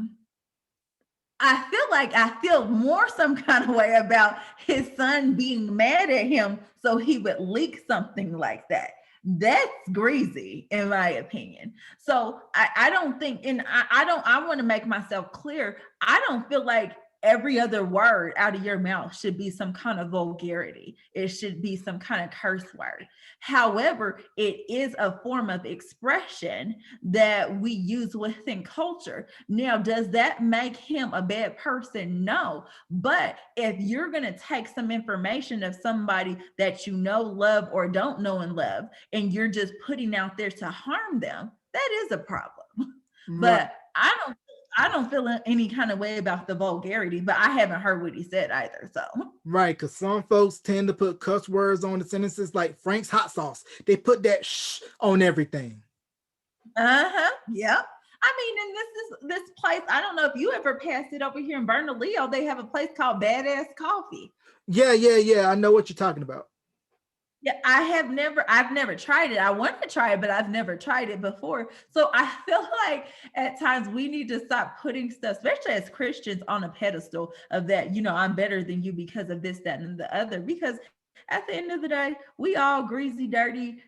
feel more some kind of way about his son being mad at him, so he would leak something like that. That's greasy, in my opinion. So I don't think, and I want to make myself clear. I don't feel like every other word out of your mouth should be some kind of vulgarity. It should be some kind of curse word. However, it is a form of expression that we use within culture. Now, does that make him a bad person? No. But if you're going to take some information of somebody that you know, love, or don't know and love, and you're just putting out there to harm them, that is a problem. Right. But I don't feel any kind of way about the vulgarity, but I haven't heard what he said either. So Right, because some folks tend to put cuss words on the sentences like Frank's hot sauce. They put that shh on everything. uh-huh. Yep. I mean, and this place, I don't know if you ever passed it over here in Bernalillo. They have a place called Badass Coffee. Yeah, yeah, yeah. I know what you're talking about. Yeah, I've never tried it. I want to try it, but I've never tried it before. So I feel like at times we need to stop putting stuff, especially as Christians, on a pedestal of that, I'm better than you because of this, that, and the other. Because at the end of the day, we all greasy, dirty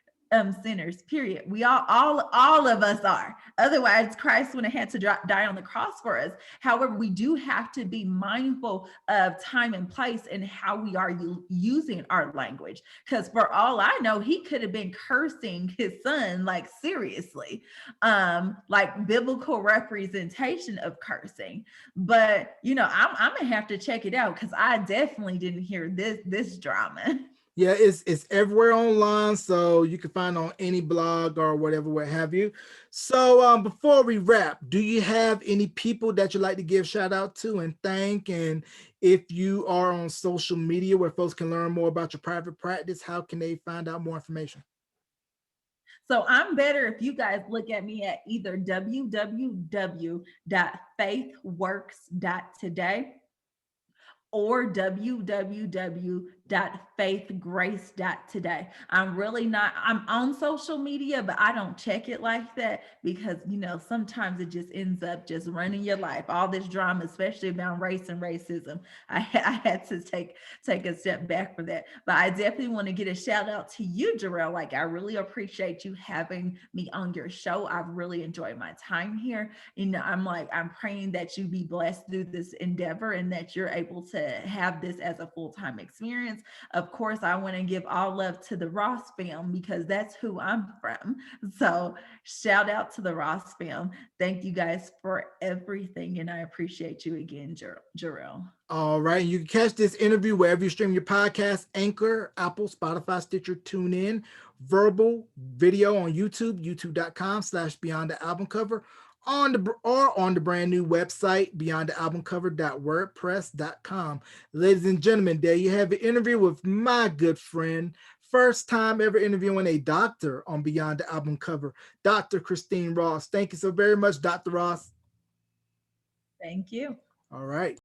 sinners, period. We all of us are. Otherwise, Christ wouldn't have had to die on the cross for us. However, we do have to be mindful of time and place and how we are using our language. Because for all I know, he could have been cursing his son, like seriously, like biblical representation of cursing. But I'm gonna have to check it out because I definitely didn't hear this drama. Yeah, it's everywhere online, so you can find on any blog or whatever, what have you. So before we wrap, do you have any people that you'd like to give shout out to and thank? And if you are on social media where folks can learn more about your private practice, how can they find out more information? So I'm better if you guys look at me at either www.faithworks.today or www.faithgrace.today. I'm on social media, but I don't check it like that because, sometimes it just ends up just running your life. All this drama, especially about race and racism. I had to take a step back for that. But I definitely want to get a shout out to you, Jarrell. Like, I really appreciate you having me on your show. I've really enjoyed my time here. I'm praying that you be blessed through this endeavor and that you're able to have this as a full-time experience. Of course, I want to give all love to the Ross fam because that's who I'm from. So shout out to the Ross fam. Thank you guys for everything. And I appreciate you again, Jarrell. All right. You can catch this interview wherever you stream your podcast: Anchor, Apple, Spotify, Stitcher, TuneIn, Verbal, video on YouTube, youtube.com/Beyond the Album Cover, on the brand new website, beyondthealbumcover.wordpress.com. Ladies and gentlemen, there you have an interview with my good friend, first time ever interviewing a doctor on Beyond the Album Cover, Dr. Christine Ross. Thank you so very much, Dr. Ross. Thank you. All right.